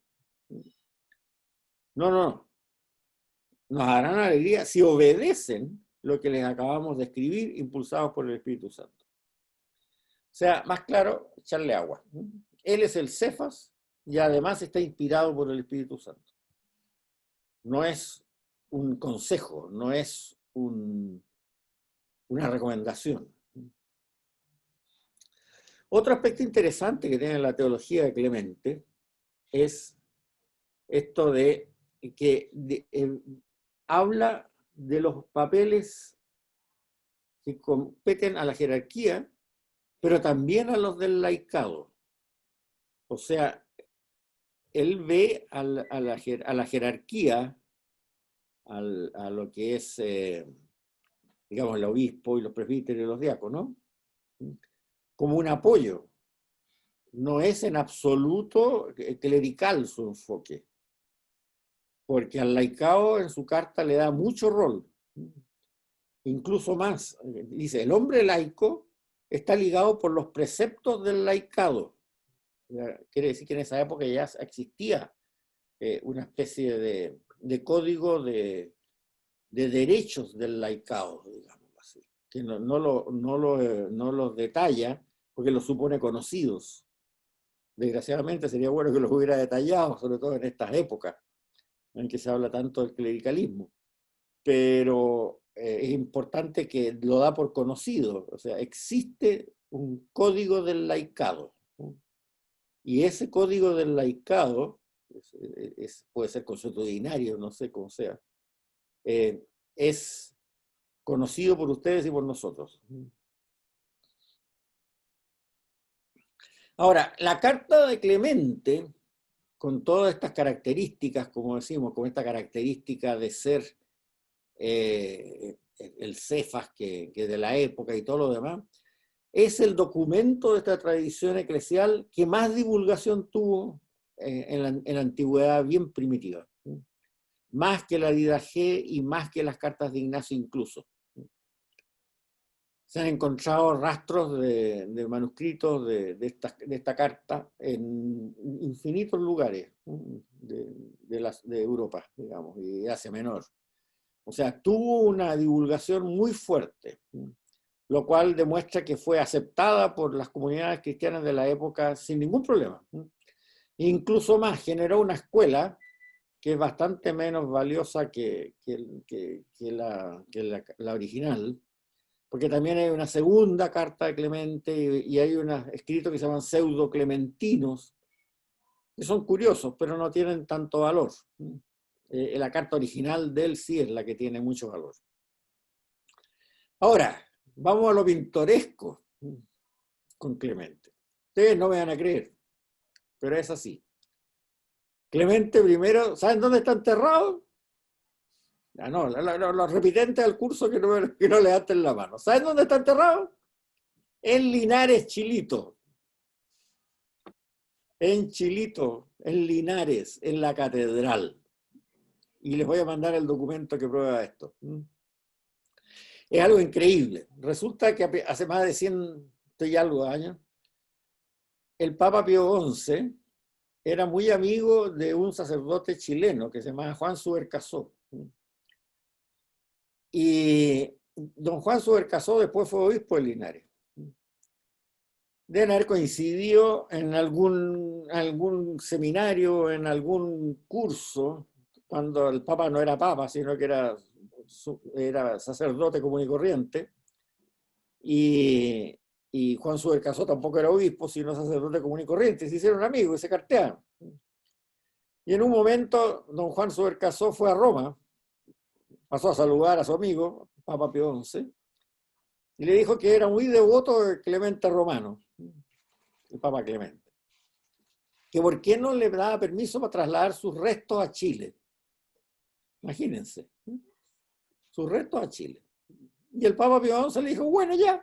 No. Nos harán alegría si obedecen lo que les acabamos de escribir impulsados por el Espíritu Santo. O sea, más claro, echarle agua. Él es el Cefas y además está inspirado por el Espíritu Santo. No es un consejo, no es una recomendación. Otro aspecto interesante que tiene la teología de Clemente es esto de que habla de los papeles que competen a la jerarquía, pero también a los del laicado. O sea, él ve a la jerarquía, a lo que es, digamos, el obispo y los presbíteros y los diáconos, como un apoyo. No es en absoluto clerical su enfoque, porque al laicado en su carta le da mucho rol, incluso más. Dice, el hombre laico está ligado por los preceptos del laicado. Quiere decir que en esa época ya existía una especie de código de derechos del laicado, digamos así, que no los detalla porque los supone conocidos. Desgraciadamente sería bueno que los hubiera detallado, sobre todo en estas épocas en que se habla tanto del clericalismo, pero es importante que lo da por conocido. O sea, existe un código del laicado, y ese código del laicado puede ser consuetudinario, no sé cómo sea, es conocido por ustedes y por nosotros. Ahora, la carta de Clemente, con todas estas características, como decimos, con esta característica de ser el Cefas que de la época y todo lo demás, es el documento de esta tradición eclesial que más divulgación tuvo en la antigüedad bien primitiva. Más que la Didache y más que las cartas de Ignacio incluso. Se han encontrado rastros de manuscritos de esta carta en infinitos lugares de Europa, digamos, y de Asia Menor. O sea, tuvo una divulgación muy fuerte, lo cual demuestra que fue aceptada por las comunidades cristianas de la época sin ningún problema. Incluso más, generó una escuela que es bastante menos valiosa que la original, porque también hay una segunda carta de Clemente y hay unos escritos que se llaman pseudo-clementinos, que son curiosos, pero no tienen tanto valor. La carta original de él sí es la que tiene mucho valor. Ahora, vamos a lo pintoresco con Clemente. Ustedes no me van a creer, pero es así. Clemente primero, ¿saben dónde está enterrado? No, los repitentes del curso que no levanten la mano. ¿Saben dónde está enterrado? en Linares, Chilito. En Chilito, en Linares, en la catedral. Y les voy a mandar el documento que prueba esto. Es algo increíble. Resulta que hace más de 100 y algo años, el Papa Pío XI era muy amigo de un sacerdote chileno que se llamaba Juan Subercaseaux. Y don Juan Subercaseaux después fue obispo de Linares. Deben haber coincidido en algún seminario, en algún curso, cuando el Papa no era Papa, sino que era sacerdote común y corriente. Y Juan Subercaseaux tampoco era obispo, sino sacerdote común y corriente. Se hicieron amigos y se cartearon. Y en un momento, don Juan Subercaseaux fue a Roma, pasó a saludar a su amigo, Papa Pío XI, y le dijo que era muy devoto de Clemente Romano, el Papa Clemente, que por qué no le daba permiso para trasladar sus restos a Chile. Imagínense, sus restos a Chile. Y el Papa Pío XI le dijo, bueno, ya.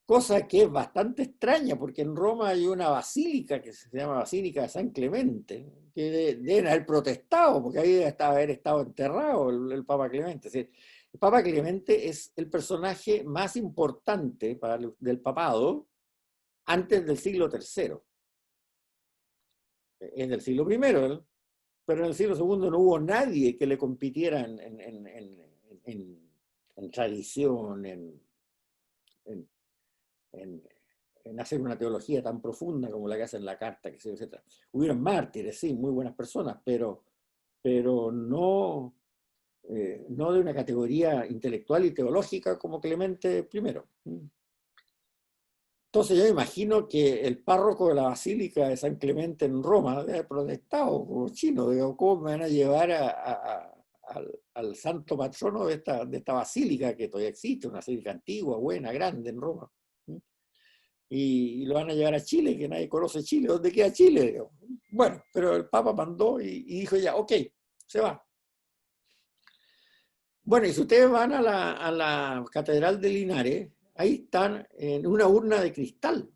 Cosa que es bastante extraña, porque en Roma hay una basílica que se llama Basílica de San Clemente, que deben haber protestado, porque ahí debe haber estado enterrado el Papa Clemente. Es decir, el Papa Clemente es el personaje más importante del papado antes del siglo III. Es del siglo I, pero en el siglo II no hubo nadie que le compitiera en tradición, en hacer una teología tan profunda como la que hace en la carta, etc. Hubieron mártires, sí, muy buenas personas, pero no de una categoría intelectual y teológica como Clemente I. Entonces yo imagino que el párroco de la Basílica de San Clemente en Roma debe haber protestado como chino, digo, ¿cómo me van a llevar al santo patrono de esta basílica que todavía existe, una basílica antigua, buena, grande en Roma? Y lo van a llevar a Chile, que nadie conoce Chile. ¿Dónde queda Chile? Bueno, pero el Papa mandó y dijo ya, ok, se va. Bueno, y si ustedes van a la Catedral de Linares, ahí están en una urna de cristal.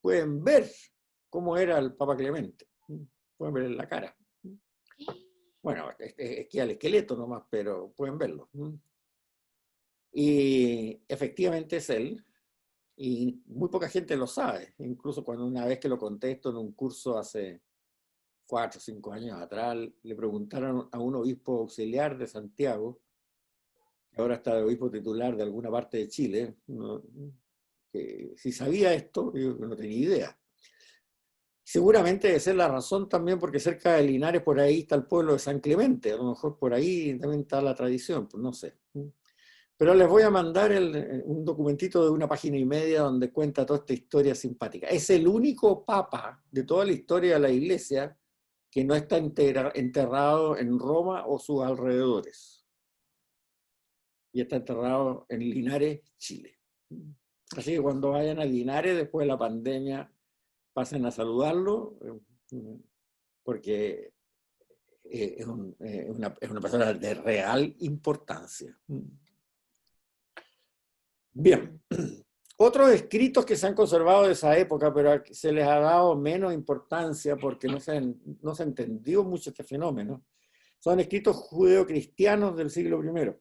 Pueden ver cómo era el Papa Clemente. Pueden ver en la cara. Bueno, es que el esqueleto nomás, pero pueden verlo. Y efectivamente es él. Y muy poca gente lo sabe, incluso cuando una vez que lo contesto en un curso hace 4 o 5 años atrás, le preguntaron a un obispo auxiliar de Santiago, que ahora está de obispo titular de alguna parte de Chile, que si sabía esto, yo no tenía idea. Seguramente debe ser la razón también porque cerca de Linares por ahí está el pueblo de San Clemente, a lo mejor por ahí también está la tradición, pues no sé. Pero les voy a mandar un documentito de 1,5 páginas donde cuenta toda esta historia simpática. Es el único papa de toda la historia de la Iglesia que no está enterrado en Roma o sus alrededores. Y está enterrado en Linares, Chile. Así que cuando vayan a Linares, después de la pandemia, pasen a saludarlo, porque es una persona de real importancia. Bien, otros escritos que se han conservado de esa época, pero se les ha dado menos importancia porque no se entendió mucho este fenómeno, son escritos judeocristianos del siglo I,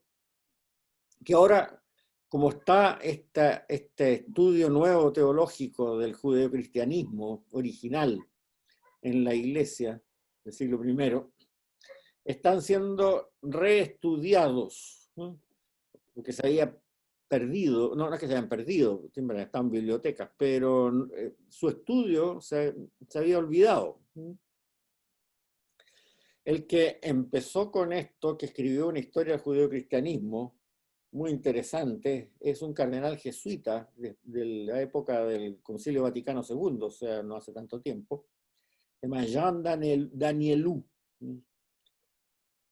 que ahora, como está este estudio nuevo teológico del judeocristianismo original en la Iglesia del siglo I, están siendo reestudiados, ¿no? Porque se había perdido, no es que se hayan perdido, siempre están en bibliotecas, pero su estudio se había olvidado. El que empezó con esto, que escribió una historia del judeocristianismo muy interesante, es un cardenal jesuita de la época del Concilio Vaticano II, o sea, no hace tanto tiempo, se llama Jean Danielou.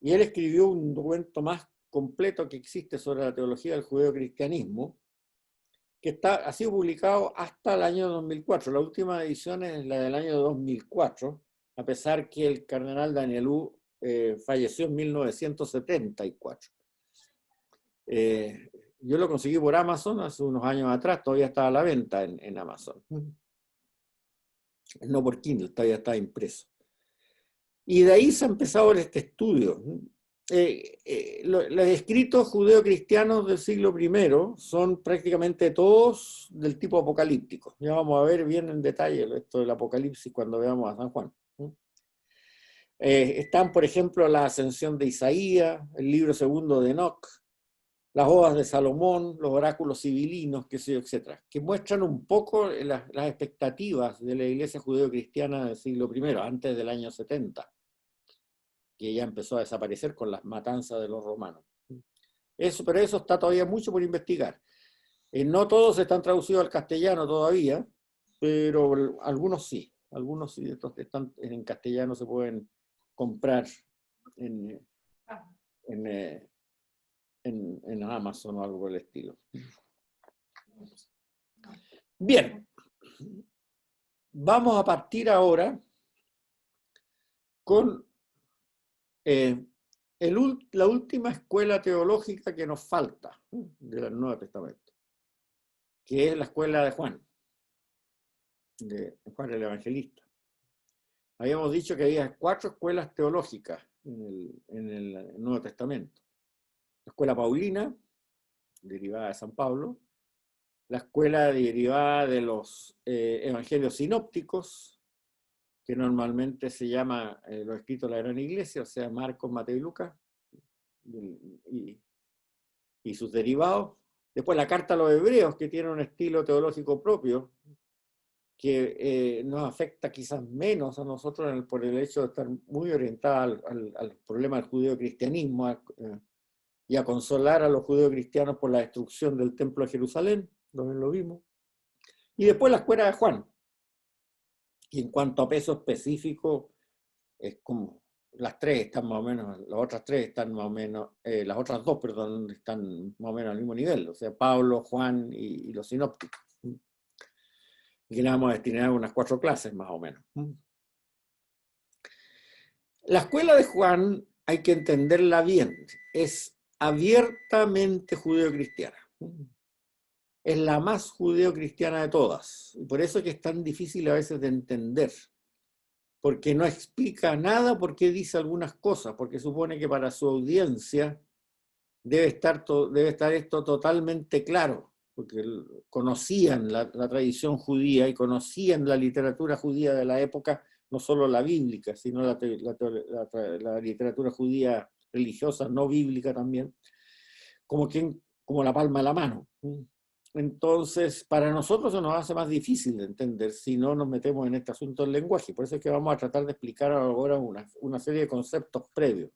Y él escribió un documento más completo que existe sobre la teología del judeocristianismo, que ha sido publicado hasta el año 2004. La última edición es la del año 2004, a pesar que el cardenal Danielou falleció en 1974. Yo lo conseguí por Amazon hace unos años atrás, todavía estaba a la venta en Amazon. No por Kindle, todavía está impreso. Y de ahí se ha empezado este estudio. Los escritos judeocristianos del siglo I son prácticamente todos del tipo apocalíptico. Ya vamos a ver bien en detalle esto del Apocalipsis cuando veamos a San Juan. Están, por ejemplo, la ascensión de Isaías, el libro segundo de Enoc, las odas de Salomón, los oráculos civilinos, qué sé yo, etcétera, que muestran un poco las expectativas de la iglesia judeocristiana del siglo I, antes del año 70, que ya empezó a desaparecer con las matanzas de los romanos. Pero eso está todavía mucho por investigar. No todos están traducidos al castellano todavía, pero algunos sí. Algunos sí, estos que están en castellano se pueden comprar en Amazon o algo por el estilo. Bien, vamos a partir ahora con la última escuela teológica que nos falta del Nuevo Testamento, que es la escuela de Juan el Evangelista. Habíamos dicho que había 4 escuelas teológicas en el Nuevo Testamento. La escuela paulina, derivada de San Pablo, la escuela derivada de los evangelios sinópticos, que normalmente se llama los escritos de la Gran Iglesia, o sea, Marcos, Mateo y Lucas, y sus derivados. Después la carta a los hebreos, que tiene un estilo teológico propio, que nos afecta quizás menos a nosotros por el hecho de estar muy orientada al problema del judeocristianismo, y a consolar a los judeocristianos por la destrucción del templo de Jerusalén, donde lo vimos. Y después la escuela de Juan. Y en cuanto a peso específico, es como las 3 están más o menos, las otras 3 están más o menos, las otras 2, perdón, están más o menos al mismo nivel, o sea, Pablo, Juan y los sinópticos. Y que le vamos a destinar unas 4 clases más o menos. La escuela de Juan hay que entenderla bien, es abiertamente judeocristiana. Es la más judeocristiana de todas. Y por eso es que es tan difícil a veces de entender. Porque no explica nada porque dice algunas cosas, porque supone que para su audiencia debe estar esto totalmente claro, porque conocían la tradición judía y conocían la literatura judía de la época, no solo la bíblica, sino la literatura judía religiosa, no bíblica también, como la palma de la mano. Entonces, para nosotros se nos hace más difícil de entender si no nos metemos en este asunto del lenguaje. Por eso es que vamos a tratar de explicar ahora una serie de conceptos previos.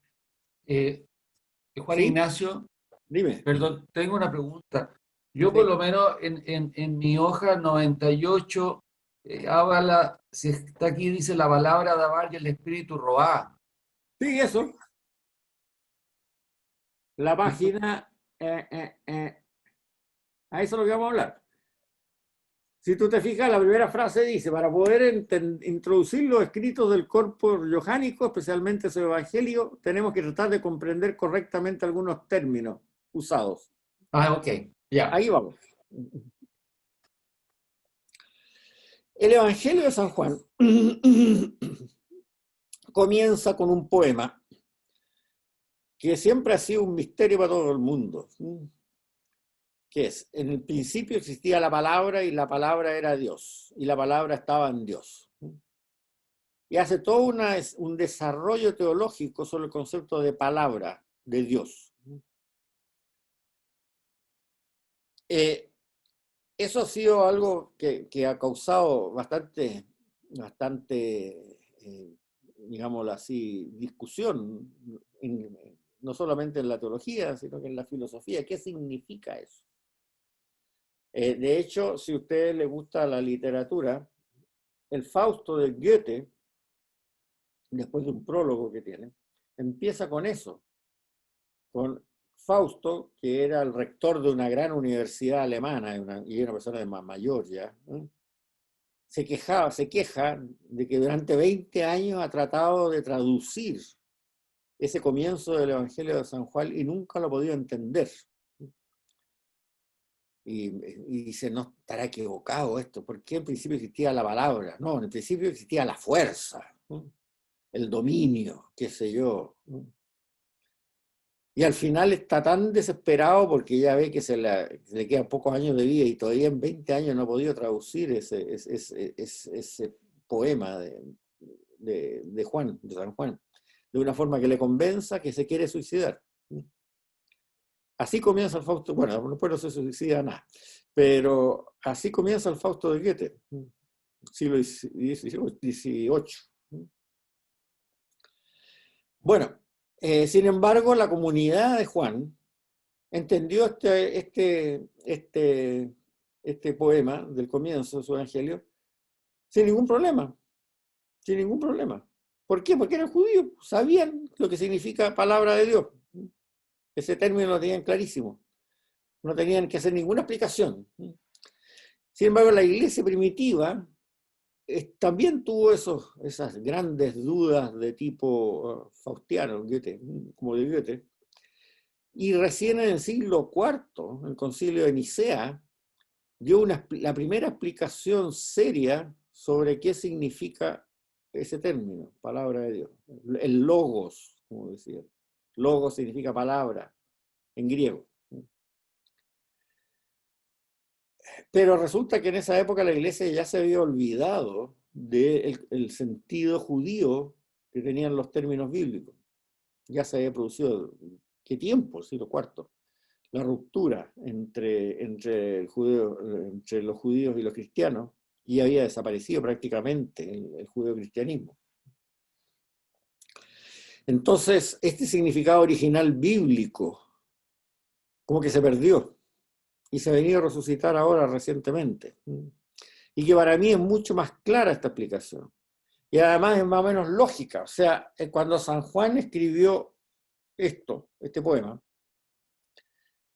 Juan
¿Sí?
Ignacio,
Dime.
perdón, tengo una pregunta. Yo por lo menos en mi hoja 98, si está aquí dice la palabra dabar y el espíritu roá.
Sí, eso. La página, a eso es lo que vamos a hablar. Si tú te fijas, la primera frase dice, para poder introducir los escritos del corpus johánico, especialmente su evangelio, tenemos que tratar de comprender correctamente algunos términos usados.
Ah, ok, ya.
Ahí vamos. El Evangelio de San Juan comienza con un poema que siempre ha sido un misterio para todo el mundo. Que es, en el principio existía la palabra y la palabra era Dios, y la palabra estaba en Dios. Y hace todo un desarrollo teológico sobre el concepto de palabra de Dios. Eso ha sido algo que ha causado bastante digámoslo así, discusión, no solamente en la teología, sino que en la filosofía. ¿Qué significa eso? De hecho, si a ustedes les gusta la literatura, el Fausto de Goethe, después de un prólogo que tiene, empieza con eso, con Fausto, que era el rector de una gran universidad alemana y una persona de más mayor ya, se queja de que durante 20 años ha tratado de traducir ese comienzo del Evangelio de San Juan y nunca lo ha podido entender. y dice, no, estará equivocado esto, ¿por qué en principio existía la palabra? No, en el principio existía la fuerza, ¿no? El dominio, qué sé yo, ¿no? Y al final está tan desesperado porque ya ve que se le quedan pocos años de vida y todavía en 20 años no ha podido traducir ese poema de Juan, de San Juan, de una forma que le convenza que se quiere suicidar. Así comienza el Fausto, bueno, después no se suicida nada, pero así comienza el Fausto de Goethe, siglo XVIII. Bueno, sin embargo, la comunidad de Juan entendió este poema del comienzo de su evangelio sin ningún problema, sin ningún problema. ¿Por qué? Porque eran judíos, sabían lo que significa palabra de Dios. Ese término lo tenían clarísimo, no tenían que hacer ninguna explicación. Sin embargo, la iglesia primitiva también tuvo esas grandes dudas de tipo faustiano, Goethe, como de Goethe, y recién en el siglo IV, el concilio de Nicea, dio la primera explicación seria sobre qué significa ese término, palabra de Dios. El logos, como decía. Logos significa palabra en griego. Pero resulta que en esa época la iglesia ya se había olvidado del sentido judío que tenían los términos bíblicos. Ya se había producido, ¿qué tiempo? Siglo IV. La ruptura entre los judíos y los cristianos, y había desaparecido prácticamente el judeocristianismo. Entonces, este significado original bíblico como que se perdió y se ha venido a resucitar ahora recientemente. Y que para mí es mucho más clara esta explicación. Y además es más o menos lógica. O sea, cuando San Juan escribió este poema,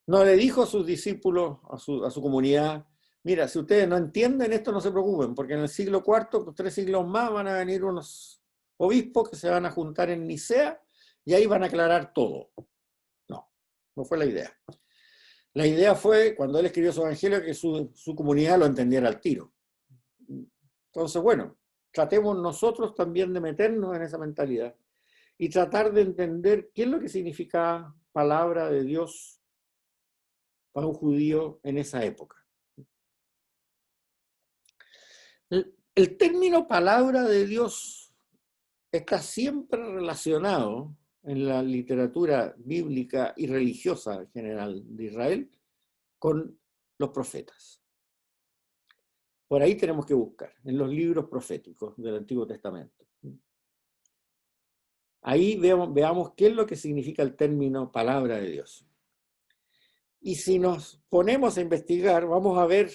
no le dijo a sus discípulos, a su comunidad, mira, si ustedes no entienden esto, no se preocupen, porque en el siglo IV, 3 siglos más, van a venir unos obispos que se van a juntar en Nicea y ahí van a aclarar todo. No fue la idea. La idea fue, cuando él escribió su evangelio, que su comunidad lo entendiera al tiro. Entonces, bueno, tratemos nosotros también de meternos en esa mentalidad y tratar de entender qué es lo que significa palabra de Dios para un judío en esa época. El término palabra de Dios está siempre relacionado en la literatura bíblica y religiosa en general de Israel con los profetas. Por ahí tenemos que buscar, en los libros proféticos del Antiguo Testamento. Ahí veamos qué es lo que significa el término palabra de Dios. Y si nos ponemos a investigar, vamos a ver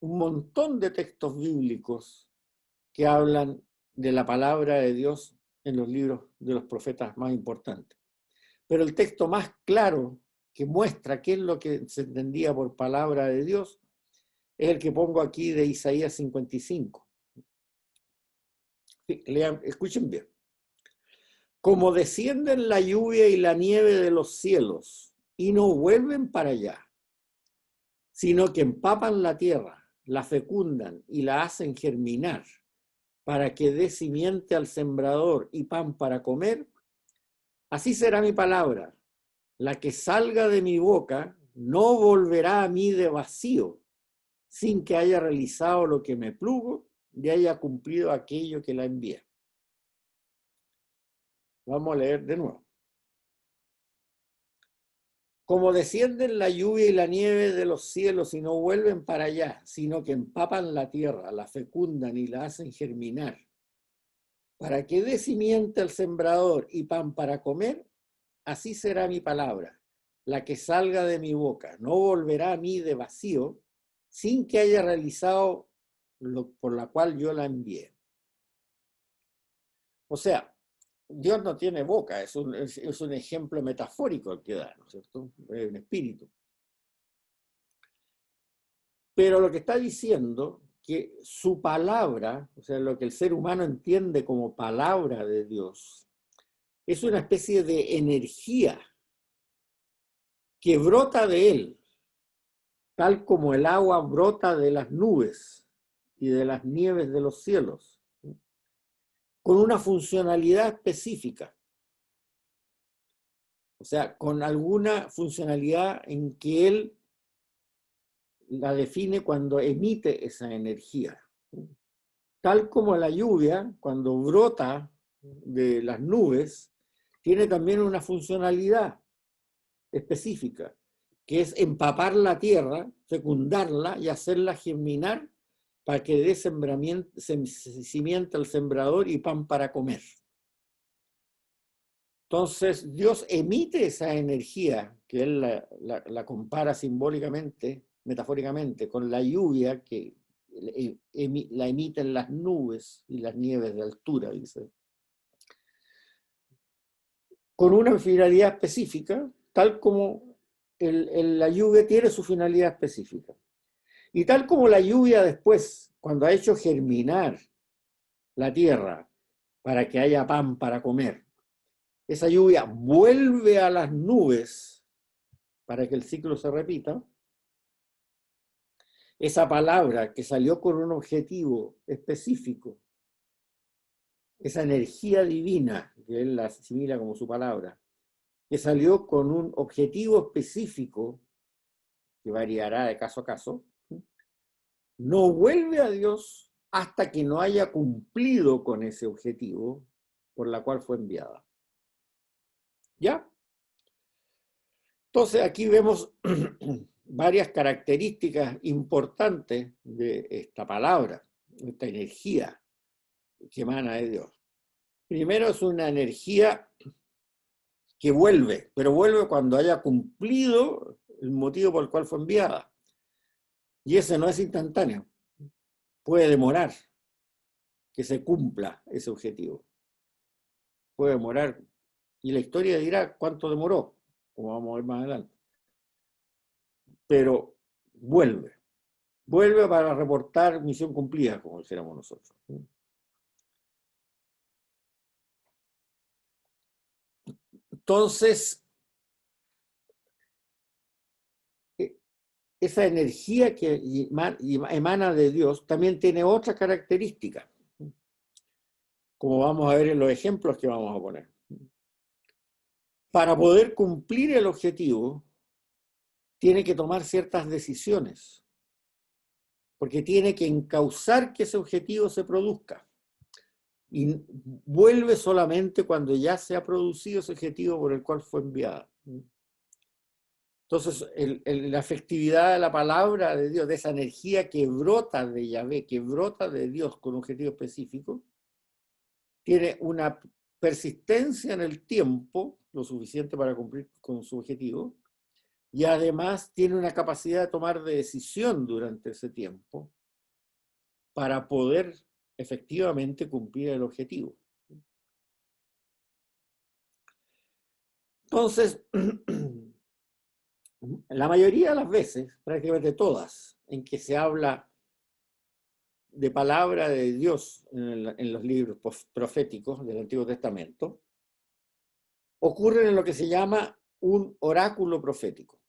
un montón de textos bíblicos que hablan de la palabra de Dios en los libros de los profetas más importantes. Pero el texto más claro que muestra qué es lo que se entendía por palabra de Dios es el que pongo aquí de Isaías 55. Lean, escuchen bien. Como descienden la lluvia y la nieve de los cielos y no vuelven para allá, sino que empapan la tierra, la fecundan y la hacen germinar, para que dé simiente al sembrador y pan para comer, así será mi palabra. La que salga de mi boca no volverá a mí de vacío, sin que haya realizado lo que me plugo y haya cumplido aquello que la envía. Vamos a leer de nuevo. Como descienden la lluvia y la nieve de los cielos y no vuelven para allá, sino que empapan la tierra, la fecundan y la hacen germinar, para que dé simiente al sembrador y pan para comer, así será mi palabra, la que salga de mi boca. No volverá a mí de vacío, sin que haya realizado lo por la cual yo la envié. O sea, Dios no tiene boca, es un ejemplo metafórico el que da, ¿no es cierto? Es un espíritu. Pero lo que está diciendo, que su palabra, o sea, lo que el ser humano entiende como palabra de Dios, es una especie de energía que brota de él, tal como el agua brota de las nubes y de las nieves de los cielos, con una funcionalidad específica. O sea, con alguna funcionalidad en que él la define cuando emite esa energía. Tal como la lluvia, cuando brota de las nubes, tiene también una funcionalidad específica, que es empapar la tierra, fecundarla y hacerla germinar para que dé simiente al sembrador y pan para comer. Entonces, Dios emite esa energía, que él la compara simbólicamente, metafóricamente, con la lluvia que la emiten las nubes y las nieves de altura, dice. Con una finalidad específica, tal como la lluvia tiene su finalidad específica. Y tal como la lluvia después, cuando ha hecho germinar la tierra para que haya pan para comer, esa lluvia vuelve a las nubes para que el ciclo se repita. Esa palabra que salió con un objetivo específico, esa energía divina, que él la asimila como su palabra, que salió con un objetivo específico, que variará de caso a caso, no vuelve a Dios hasta que no haya cumplido con ese objetivo por la cual fue enviada. ¿Ya? Entonces aquí vemos varias características importantes de esta palabra, esta energía que emana de Dios. Primero, es una energía que vuelve, pero vuelve cuando haya cumplido el motivo por el cual fue enviada. Y ese no es instantáneo. Puede demorar que se cumpla ese objetivo. Puede demorar. Y la historia dirá cuánto demoró, como vamos a ver más adelante. Pero vuelve. Vuelve para reportar misión cumplida, como dijéramos nosotros. Entonces, esa energía que emana de Dios también tiene otra característica, como vamos a ver en los ejemplos que vamos a poner. Para poder cumplir el objetivo, tiene que tomar ciertas decisiones, porque tiene que encauzar que ese objetivo se produzca. Y vuelve solamente cuando ya se ha producido ese objetivo por el cual fue enviada. Entonces, la efectividad de la palabra de Dios, de esa energía que brota de Yahvé, que brota de Dios con un objetivo específico, tiene una persistencia en el tiempo, lo suficiente para cumplir con su objetivo, y además tiene una capacidad de tomar decisión durante ese tiempo para poder efectivamente cumplir el objetivo. Entonces, la mayoría de las veces, prácticamente todas, en que se habla de palabra de Dios en los libros proféticos del Antiguo Testamento, ocurren en lo que se llama un oráculo profético.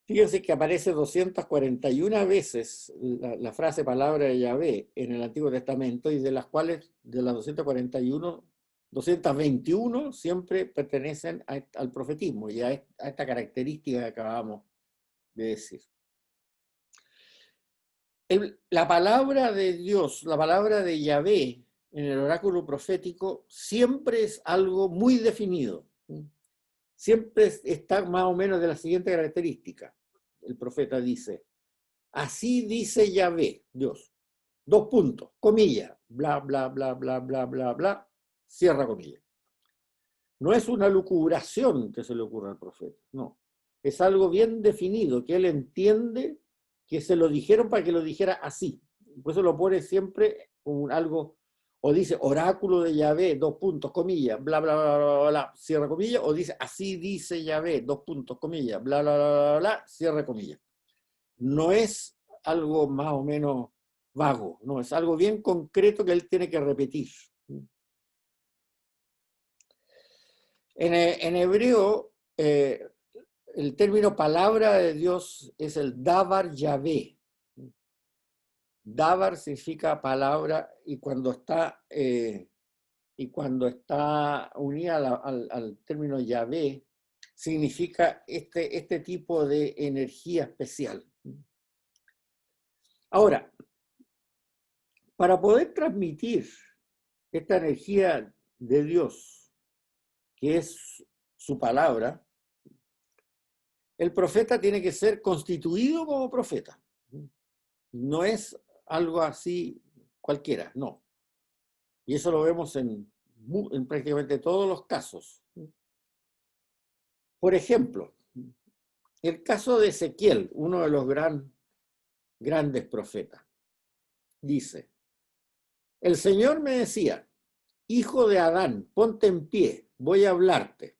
Fíjense que aparece 241 veces la frase palabra de Yahvé en el Antiguo Testamento, y de las cuales, de las 241, 221 siempre pertenecen al profetismo y a esta característica que acabamos de decir. La palabra de Dios, la palabra de Yahvé en el oráculo profético siempre es algo muy definido. Siempre está más o menos de la siguiente característica. El profeta dice, así dice Yahvé, Dios, dos puntos, comilla, bla, bla, bla, bla, bla, bla, bla, cierra comilla. No es una lucubración que se le ocurra al profeta, no. Es algo bien definido, que él entiende que se lo dijeron para que lo dijera así. Por eso lo pone siempre como algo, o dice oráculo de Yahvé, dos puntos, comilla, bla, bla, bla, bla, bla, cierra comilla, o dice así dice Yahvé, dos puntos, comilla, bla, bla, bla, bla, bla, cierra comilla. No es algo más o menos vago, no, es algo bien concreto que él tiene que repetir. En hebreo, el término palabra de Dios es el Davar Yahvé. Davar significa palabra y cuando está unida al término Yahvé, significa este tipo de energía especial. Ahora, para poder transmitir esta energía de Dios, que es su palabra, el profeta tiene que ser constituido como profeta. No es algo así cualquiera, no. Y eso lo vemos en prácticamente todos los casos. Por ejemplo, el caso de Ezequiel, uno de los grandes profetas, dice: el Señor me decía, hijo de Adán, ponte en pie, voy a hablarte.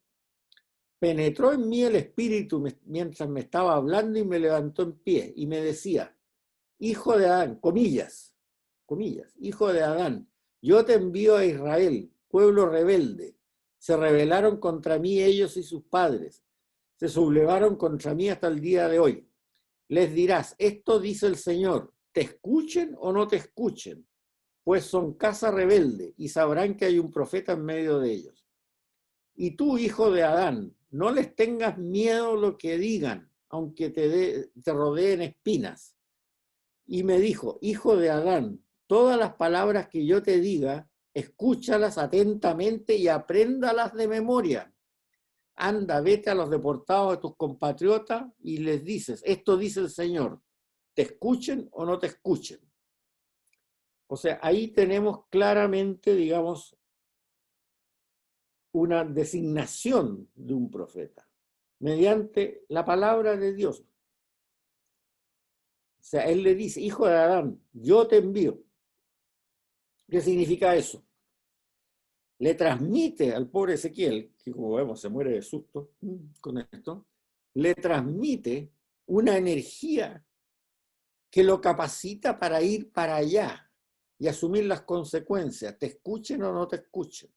Penetró en mí el espíritu mientras me estaba hablando y me levantó en pie y me decía, hijo de Adán, comillas, hijo de Adán, yo te envío a Israel, pueblo rebelde. Se rebelaron contra mí ellos y sus padres. Se sublevaron contra mí hasta el día de hoy. Les dirás, esto dice el Señor, ¿te escuchen o no te escuchen? Pues son casa rebelde y sabrán que hay un profeta en medio de ellos. Y tú, hijo de Adán, no les tengas miedo lo que digan, aunque te rodeen espinas. Y me dijo, hijo de Adán, todas las palabras que yo te diga, escúchalas atentamente y apréndalas de memoria. Anda, vete a los deportados de tus compatriotas y les dices, esto dice el Señor, ¿te escuchen o no te escuchen? O sea, ahí tenemos claramente, digamos, una designación de un profeta mediante la palabra de Dios. O sea, él le dice, hijo de Adán, yo te envío. ¿Qué significa eso? Le transmite al pobre Ezequiel, que como vemos se muere de susto con esto, le transmite una energía que lo capacita para ir para allá y asumir las consecuencias, te escuchen o no te escuchen.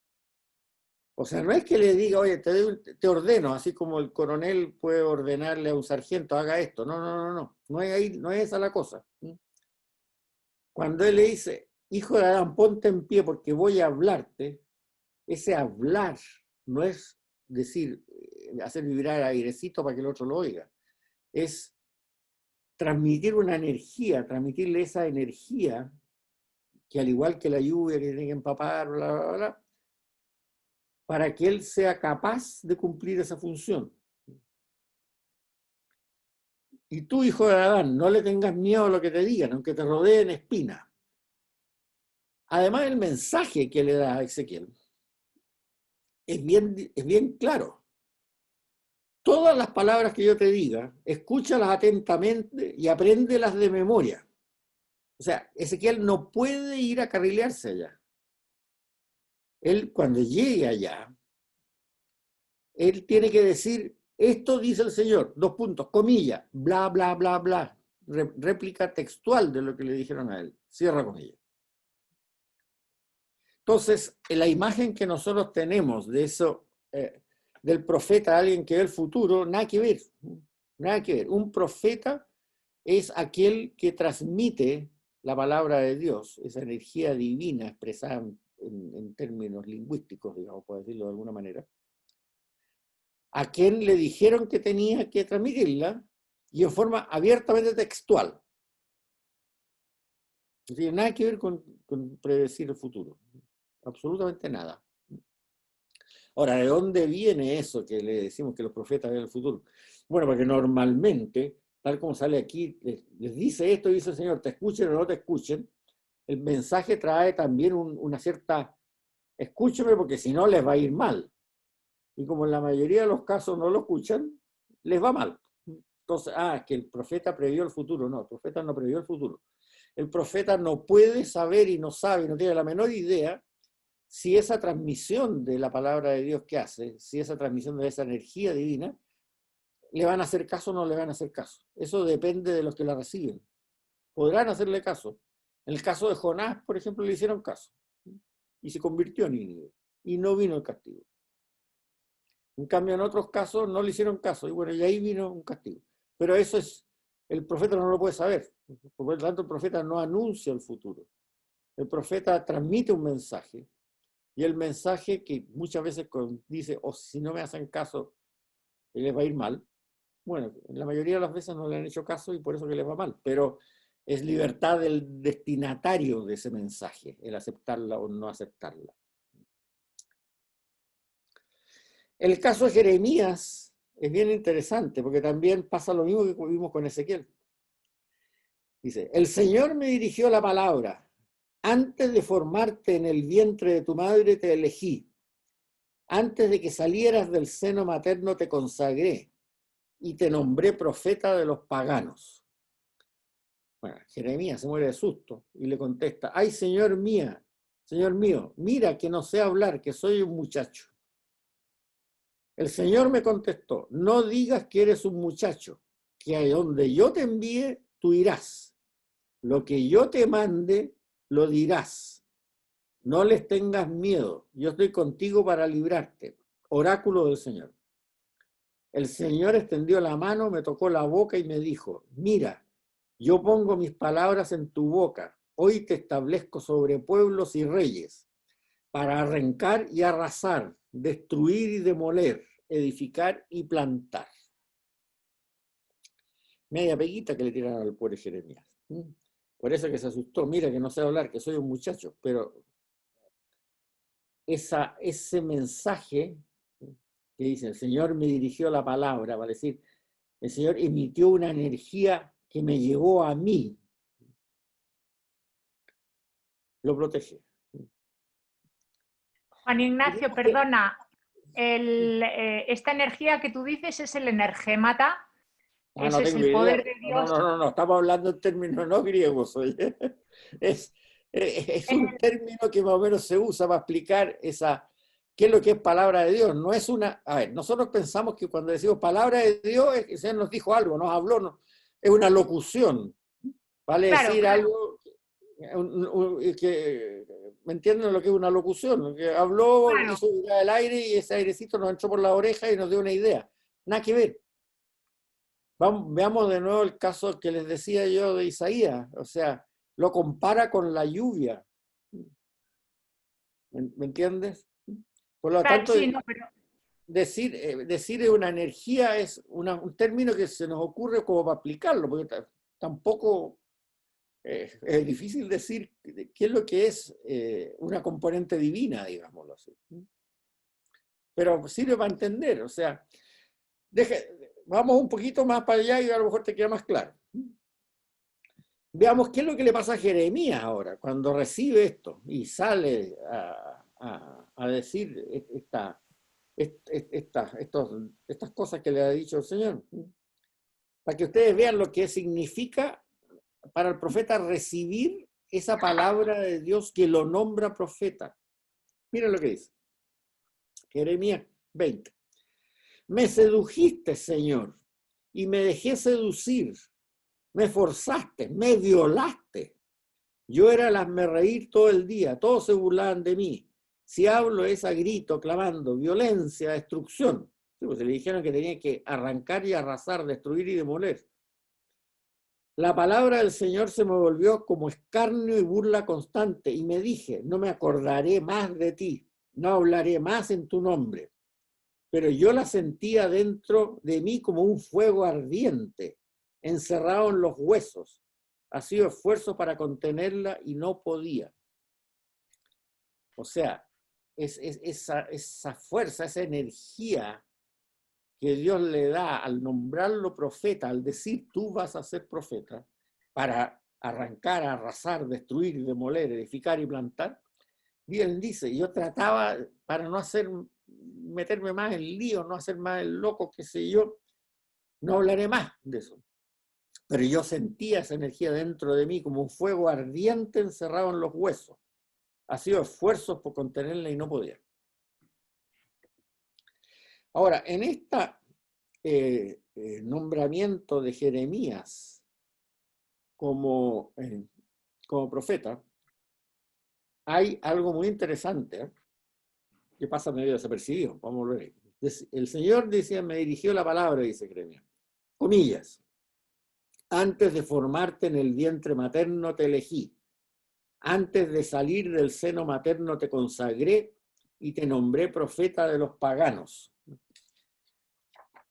O sea, no es que le diga, oye, te ordeno, así como el coronel puede ordenarle a un sargento, haga esto. No. No es esa la cosa. Cuando él le dice, hijo de Adán, ponte en pie porque voy a hablarte, ese hablar no es decir, hacer vibrar airecito para que el otro lo oiga. Es transmitir una energía, transmitirle esa energía que al igual que la lluvia que tiene que empapar, bla, bla, bla, para que él sea capaz de cumplir esa función. Y tú, hijo de Adán, no le tengas miedo a lo que te digan, aunque te rodeen espinas. Además, el mensaje que le da a Ezequiel es bien claro. Todas las palabras que yo te diga, escúchalas atentamente y apréndelas de memoria. O sea, Ezequiel no puede ir a carrilearse allá. Él, cuando llegue allá, él tiene que decir, esto dice el Señor, comillas, bla, bla, bla, bla. Réplica textual de lo que le dijeron a él. Cierra comillas. Entonces, la imagen que nosotros tenemos de eso, del profeta, alguien que ve el futuro, nada que ver. Nada que ver. Un profeta es aquel que transmite la palabra de Dios, esa energía divina expresada en términos lingüísticos, digamos, por decirlo de alguna manera, a quien le dijeron que tenía que transmitirla y en forma abiertamente textual. No tiene nada que ver con predecir el futuro. Absolutamente nada. Ahora, ¿de dónde viene eso que le decimos que los profetas ven el futuro? Bueno, porque normalmente, tal como sale aquí, les dice esto, dice el Señor, te escuchen o no te escuchen, el mensaje trae también una cierta, escúcheme porque si no les va a ir mal. Y como en la mayoría de los casos no lo escuchan, les va mal. Entonces, es que el profeta previó el futuro. No, el profeta no previó el futuro. El profeta no puede saber y no sabe, no tiene la menor idea si esa transmisión de la palabra de Dios que hace, si esa transmisión de esa energía divina, le van a hacer caso o no le van a hacer caso. Eso depende de los que la reciben. Podrán hacerle caso. En el caso de Jonás, por ejemplo, le hicieron caso. Y se convirtió en Nínive. Y no vino el castigo. En cambio, en otros casos no le hicieron caso, y bueno, y ahí vino un castigo. Pero eso el profeta no lo puede saber. Por lo tanto, el profeta no anuncia el futuro. El profeta transmite un mensaje, y el mensaje que muchas veces dice, o si no me hacen caso, les va a ir mal. Bueno, en la mayoría de las veces no le han hecho caso y por eso que les va mal, pero es libertad del destinatario de ese mensaje, el aceptarla o no aceptarla. El caso de Jeremías es bien interesante, porque también pasa lo mismo que vimos con Ezequiel. Dice, el Señor me dirigió la palabra, antes de formarte en el vientre de tu madre te elegí, antes de que salieras del seno materno te consagré, y te nombré profeta de los paganos. Bueno, Jeremías se muere de susto y le contesta, ay, Señor mío, mira que no sé hablar, que soy un muchacho. El Señor me contestó, no digas que eres un muchacho, que a donde yo te envíe, tú irás. Lo que yo te mande, lo dirás. No les tengas miedo, yo estoy contigo para librarte. Oráculo del Señor. El Señor extendió la mano, me tocó la boca y me dijo, mira, yo pongo mis palabras en tu boca, hoy te establezco sobre pueblos y reyes, para arrancar y arrasar, destruir y demoler, edificar y plantar. Media peguita que le tiraron al pobre Jeremías. Por eso que se asustó, mira que no sé hablar, que soy un muchacho, pero ese mensaje que dice, el Señor me dirigió la palabra, va a decir, el Señor emitió una energía que me llegó a mí. Lo protege.
Juan Ignacio, perdona, esta energía que tú dices es el energémata, ese es el poder de Dios.
No, estamos hablando en términos no griegos, oye. Es un término que más o menos se usa para explicar qué es lo que es palabra de Dios. No es una, a ver, nosotros pensamos que cuando decimos palabra de Dios, el Señor nos dijo algo, nos habló, es una locución. Vale decir algo que, ¿me entienden lo que es una locución? Que habló, hizo vibrar el aire y ese airecito nos entró por la oreja y nos dio una idea. Nada que ver. Veamos de nuevo el caso que les decía yo de Isaías. O sea, lo compara con la lluvia. ¿Me entiendes? Por lo tanto, sí, no, pero... decir una energía es un término que se nos ocurre como para aplicarlo, porque tampoco es difícil decir qué es lo que es una componente divina, digámoslo así. Pero sirve para entender, o sea, vamos un poquito más para allá y a lo mejor te queda más claro. Veamos qué es lo que le pasa a Jeremías ahora, cuando recibe esto y sale a decir estas cosas que le ha dicho el Señor. Para que ustedes vean lo que significa para el profeta recibir esa palabra de Dios que lo nombra profeta. Miren lo que dice. Jeremías 20. Me sedujiste, Señor, y me dejé seducir. Me forzaste, me violaste. Yo era el hazmerreír todo el día, todos se burlaban de mí. Si hablo es a grito, clamando, violencia, destrucción. Sí, pues le dijeron que tenía que arrancar y arrasar, destruir y demoler. La palabra del Señor se me volvió como escarnio y burla constante, y me dije, no me acordaré más de ti, no hablaré más en tu nombre. Pero yo la sentía dentro de mí como un fuego ardiente, encerrado en los huesos. Hacía esfuerzos para contenerla y no podía. O sea, esa fuerza, esa energía que Dios le da al nombrarlo profeta, al decir tú vas a ser profeta, para arrancar, arrasar, destruir, demoler, edificar y plantar. Bien dice, yo trataba para no meterme más en lío, no hacer más el loco, qué sé yo, no hablaré más de eso. Pero yo sentía esa energía dentro de mí como un fuego ardiente encerrado en los huesos. Hacía esfuerzos por contenerla y no podía. Ahora, en este nombramiento de Jeremías como profeta, hay algo muy interesante que pasa medio desapercibido. Vamos a ver. El Señor decía, me dirigió la palabra, dice Jeremías. Comillas. Antes de formarte en el vientre materno te elegí. Antes de salir del seno materno te consagré y te nombré profeta de los paganos.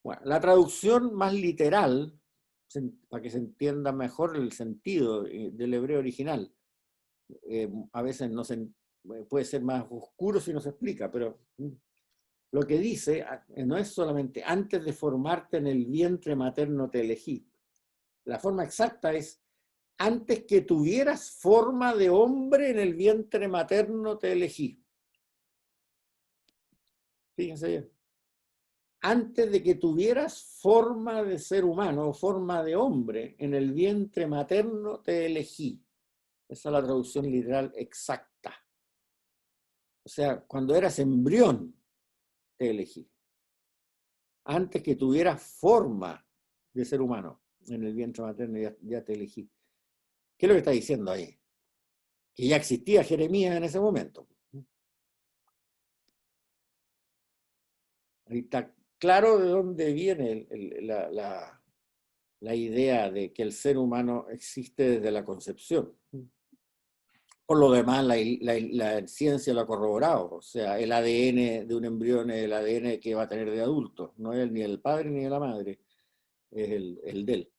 Bueno, la traducción más literal, para que se entienda mejor el sentido del hebreo original, a veces puede ser más oscuro si no se explica, pero lo que dice no es solamente antes de formarte en el vientre materno te elegí. La forma exacta es antes que tuvieras forma de hombre en el vientre materno te elegí. Fíjense bien. Antes de que tuvieras forma de ser humano o forma de hombre en el vientre materno te elegí. Esa es la traducción literal exacta. O sea, cuando eras embrión te elegí. Antes que tuvieras forma de ser humano en el vientre materno ya te elegí. ¿Qué es lo que está diciendo ahí? Que ya existía Jeremías en ese momento. Ahí está claro de dónde viene la idea de que el ser humano existe desde la concepción. Por lo demás, la ciencia lo ha corroborado. O sea, el ADN de un embrión es el ADN que va a tener de adulto. No es ni el padre ni de la madre. Es el de él.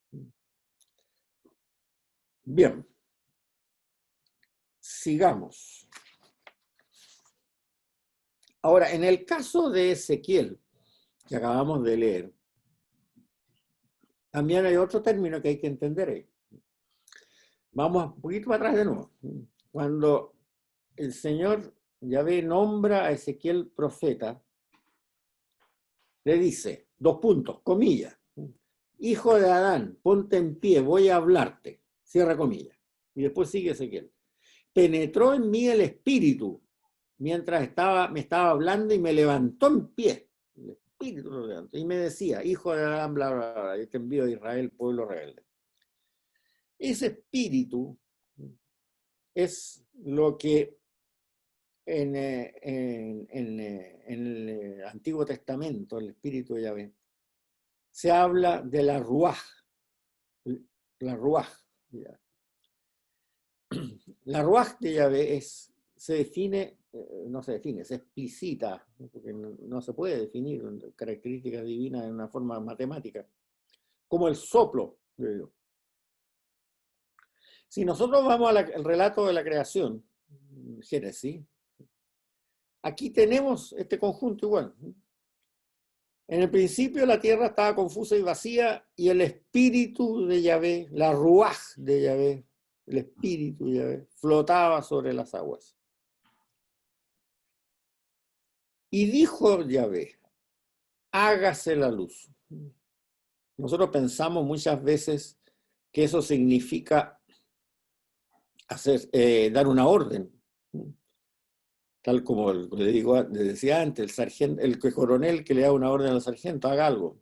Bien. Sigamos. Ahora, en el caso de Ezequiel, que acabamos de leer, también hay otro término que hay que entender ahí. Vamos un poquito para atrás de nuevo. Cuando el Señor Yahvé nombra a Ezequiel profeta, le dice, 2 puntos, comillas, hijo de Adán, ponte en pie, voy a hablarte, cierra comillas. Y después sigue Ezequiel. Penetró en mí el espíritu mientras me estaba hablando y me levantó en pie. El espíritu lo levantó y me decía, hijo de Adán, bla, bla, bla, yo te envío a Israel, pueblo rebelde. Ese espíritu es lo que en el Antiguo Testamento, el espíritu de Yahvé, se habla de la ruaj. La ruaj. La ruaj de Yahvé se explicita, porque no se puede definir características divinas en una forma matemática, como el soplo de Dios. Si nosotros vamos al relato de la creación, Génesis, aquí tenemos este conjunto igual. En el principio la tierra estaba confusa y vacía y el espíritu de Yahvé, la ruaj de Yahvé, el espíritu de Yahvé, flotaba sobre las aguas. Y dijo Yahvé, hágase la luz. Nosotros pensamos muchas veces que eso significa dar una orden, tal como le decía antes, el coronel que le da una orden al sargento, haga algo.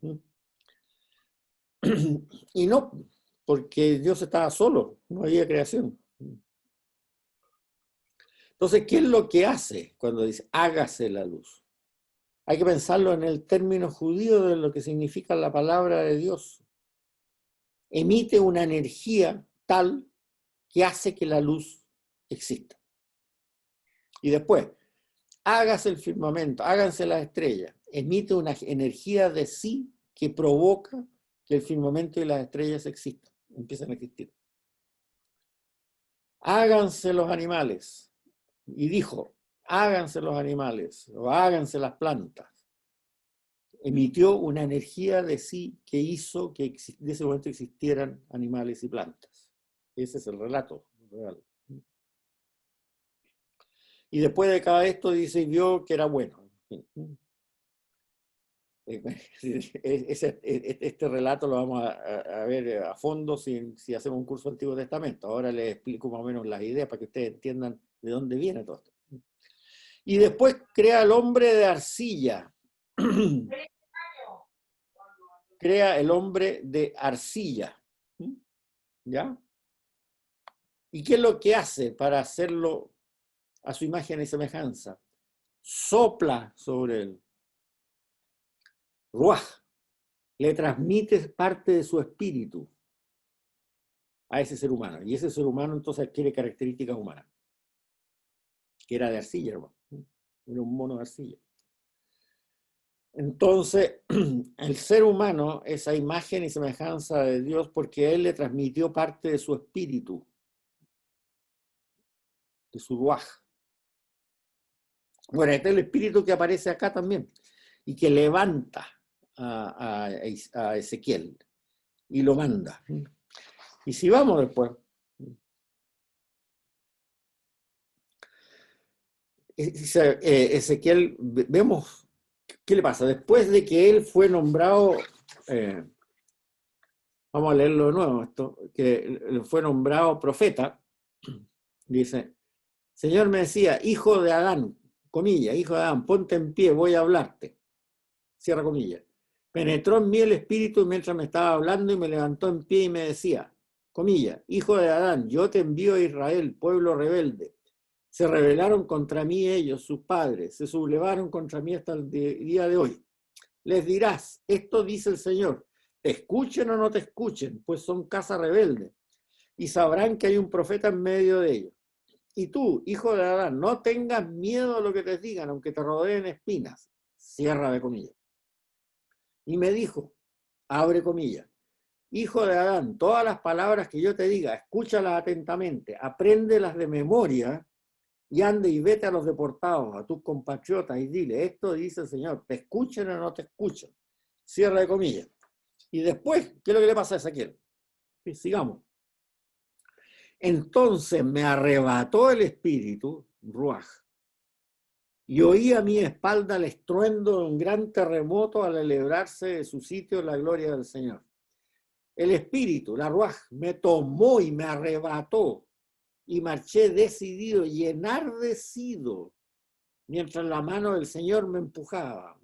Y no, porque Dios estaba solo, no había creación. Entonces, ¿qué es lo que hace cuando dice hágase la luz? Hay que pensarlo en el término judío de lo que significa la palabra de Dios. Emite una energía tal que hace que la luz exista. Y después, hágase el firmamento, háganse las estrellas. Emite una energía de sí que provoca que el firmamento y las estrellas existan, empiezan a existir. Háganse los animales. Y dijo, háganse los animales o háganse las plantas. Emitió una energía de sí que hizo que de ese momento existieran animales y plantas. Ese es el relato real. Y después de cada esto dice, vio que era bueno. Este relato lo vamos a ver a fondo si hacemos un curso del Antiguo Testamento. Ahora les explico más o menos las ideas para que ustedes entiendan de dónde viene todo esto. Y después crea al hombre de arcilla. Crea el hombre de arcilla. ¿Ya? ¿Y qué es lo que hace para hacerlo a su imagen y semejanza? Sopla sobre él. Ruaj, le transmite parte de su espíritu a ese ser humano. Y ese ser humano entonces adquiere características humanas. Que era de arcilla, hermano. Era un mono de arcilla. Entonces, el ser humano es a imagen y semejanza de Dios porque Él le transmitió parte de su espíritu, de su ruaj. Bueno, este es el espíritu que aparece acá también y que levanta a Ezequiel y lo manda. Y si vamos después, Ezequiel, vemos qué le pasa. Después de que él fue nombrado, vamos a leerlo de nuevo, esto, que fue nombrado profeta, dice, Señor me decía, hijo de Adán, comillas, hijo de Adán, ponte en pie, voy a hablarte. Cierra comillas. Penetró en mí el espíritu mientras me estaba hablando y me levantó en pie y me decía, comillas, hijo de Adán, yo te envío a Israel, pueblo rebelde. Se rebelaron contra mí ellos, sus padres, se sublevaron contra mí hasta el día de hoy. Les dirás, esto dice el Señor, te escuchen o no te escuchen, pues son casa rebelde, y sabrán que hay un profeta en medio de ellos. Y tú, hijo de Adán, no tengas miedo a lo que te digan, aunque te rodeen espinas. Cierra de comillas. Y me dijo, abre comillas, hijo de Adán, todas las palabras que yo te diga, escúchalas atentamente, apréndelas de memoria, y ande y vete a los deportados, a tus compatriotas, y dile, esto dice el Señor, ¿te escuchen o no te escuchan? Cierra de comillas. Y después, ¿qué es lo que le pasa a Ezequiel? Sigamos. Entonces me arrebató el espíritu, ruaj, y oí a mi espalda el estruendo de un gran terremoto al elevarse de su sitio la gloria del Señor. El espíritu, la ruaj, me tomó y me arrebató, y marché decidido y enardecido, mientras la mano del Señor me empujaba.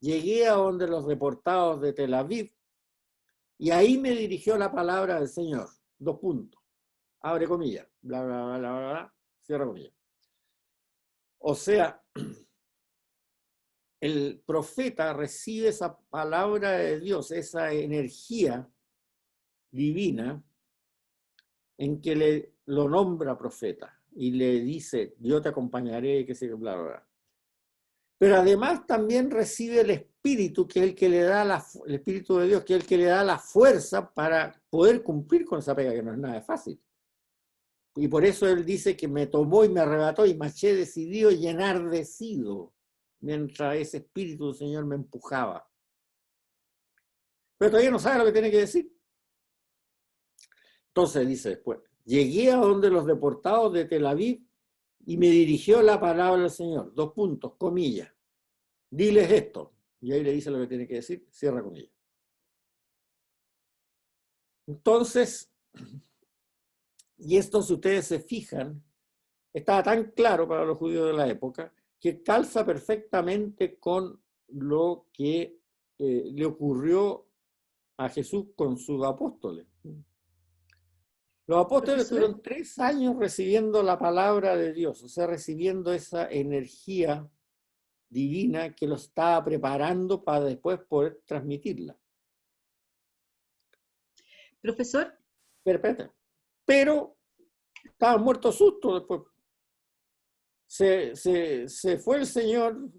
Llegué a donde los deportados de Tel Aviv, y ahí me dirigió la palabra del Señor. 2 puntos. Abre comillas, bla, bla, bla, bla, bla, cierra comillas. O sea, el profeta recibe esa palabra de Dios, esa energía divina, en que lo nombra profeta y le dice, yo te acompañaré, que sé, bla, bla, bla. Pero además también recibe el espíritu, que es el que le da el espíritu de Dios, que es el que le da la fuerza para poder cumplir con esa pega, que no es nada fácil. Y por eso él dice que me tomó y me arrebató y marché decidido y enardecido, mientras ese espíritu del Señor me empujaba. Pero todavía no sabe lo que tiene que decir. Entonces dice después, llegué a donde los deportados de Tel Aviv y me dirigió la palabra del Señor. 2 puntos, comillas. Diles esto. Y ahí le dice lo que tiene que decir, cierra comillas. Entonces, y esto si ustedes se fijan, estaba tan claro para los judíos de la época que calza perfectamente con lo que le ocurrió a Jesús con sus apóstoles. Los apóstoles estuvieron 3 años recibiendo la palabra de Dios, o sea, recibiendo esa energía divina que los estaba preparando para después poder transmitirla.
Profesor.
Pero estaban muertos susto después. Se fue el Señor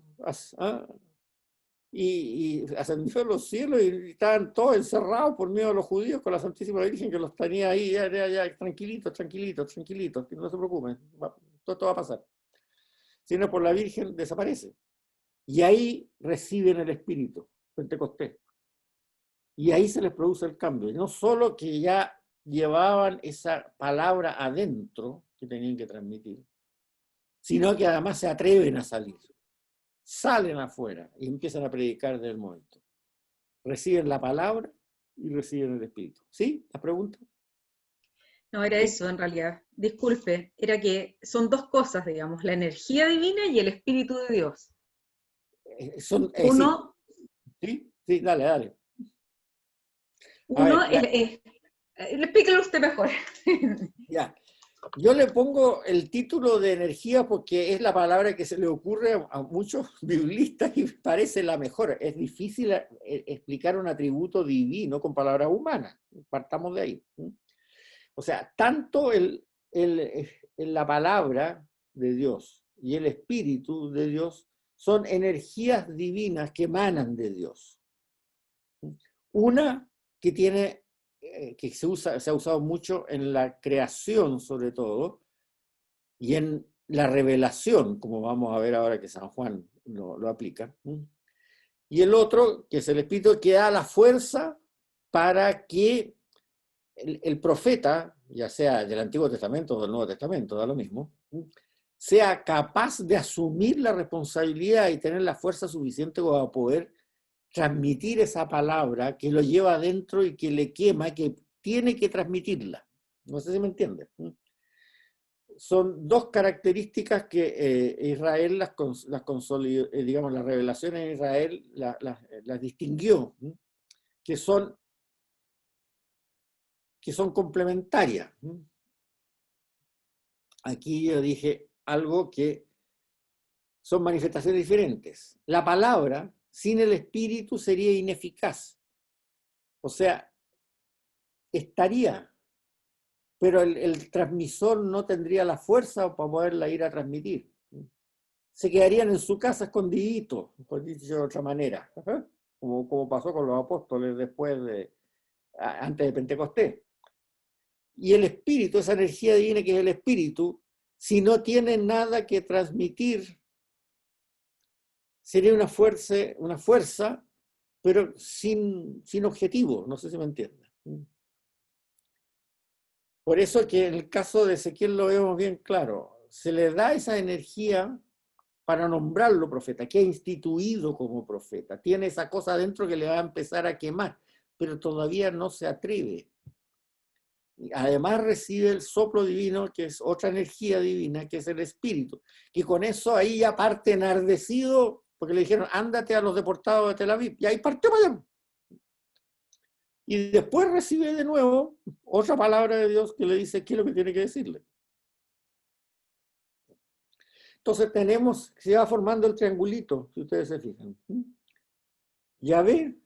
y ascendió a los cielos y estaban todos encerrados por miedo a los judíos con la Santísima Virgen que los tenía ahí, ya, tranquilitos, que no se preocupen, todo va a pasar. Si no, por la Virgen desaparece. Y ahí reciben el Espíritu, Pentecostés. Y ahí se les produce el cambio. Y no solo que ya llevaban esa palabra adentro que tenían que transmitir, sino que además se atreven a salir. Salen afuera y empiezan a predicar desde el momento. Reciben la palabra y reciben el Espíritu. ¿Sí? ¿La pregunta?
No, era eso en realidad. Disculpe, era que son 2 cosas, digamos, la energía divina y el Espíritu de Dios. Uno...
Sí, dale.
Uno, explíquelo usted mejor.
Ya. Yo le pongo el título de energía porque es la palabra que se le ocurre a muchos biblistas y parece la mejor. Es difícil explicar un atributo divino con palabras humanas. Partamos de ahí. O sea, tanto la palabra de Dios y el Espíritu de Dios son energías divinas que emanan de Dios. Una que tiene, que se ha usado mucho en la creación sobre todo, y en la revelación, como vamos a ver ahora que San Juan lo aplica. Y el otro, que es el Espíritu, que da la fuerza para que el profeta, ya sea del Antiguo Testamento o del Nuevo Testamento, da lo mismo, sea capaz de asumir la responsabilidad y tener la fuerza suficiente para poder transmitir esa palabra que lo lleva adentro y que le quema, que tiene que transmitirla. No sé si me entiende. Son dos características que Israel las consolidó, digamos, las revelaciones en Israel las distinguió, que son complementarias. Aquí yo dije algo que son manifestaciones diferentes. La palabra sin el espíritu sería ineficaz. O sea, estaría, pero el transmisor no tendría la fuerza para poderla ir a transmitir. Se quedarían en su casa escondiditos, por dicho de otra manera, como pasó con los apóstoles antes de Pentecostés. Y el espíritu, esa energía divina que es el espíritu, si no tiene nada que transmitir, sería una fuerza, pero sin objetivo, no sé si me entienden. Por eso que en el caso de Ezequiel lo vemos bien claro, se le da esa energía para nombrarlo profeta, que ha instituido como profeta, tiene esa cosa adentro que le va a empezar a quemar, pero todavía no se atreve. Además recibe el soplo divino, que es otra energía divina, que es el espíritu, que con eso ahí ya parte enardecido, porque le dijeron, ándate a los deportados de Tel Aviv, y ahí partió para allá. Y después recibe de nuevo otra palabra de Dios que le dice qué es lo que tiene que decirle. Entonces se va formando el triangulito, si ustedes se fijan. Yahvé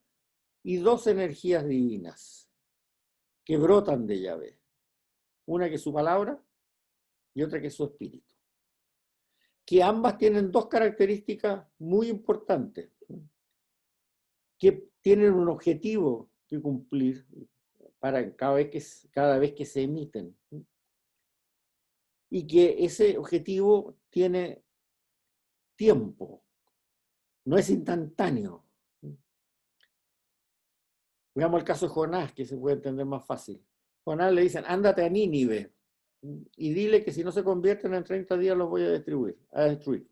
y dos energías divinas que brotan de Yahvé. Una que es su palabra y otra que es su espíritu. Que ambas tienen dos características muy importantes, que tienen un objetivo que cumplir para cada vez que se emiten. Y que ese objetivo tiene tiempo, no es instantáneo. Veamos el caso de Jonás, que se puede entender más fácil. Jonás le dicen, ándate a Nínive y dile que si no se convierten en 30 días los voy a destruir.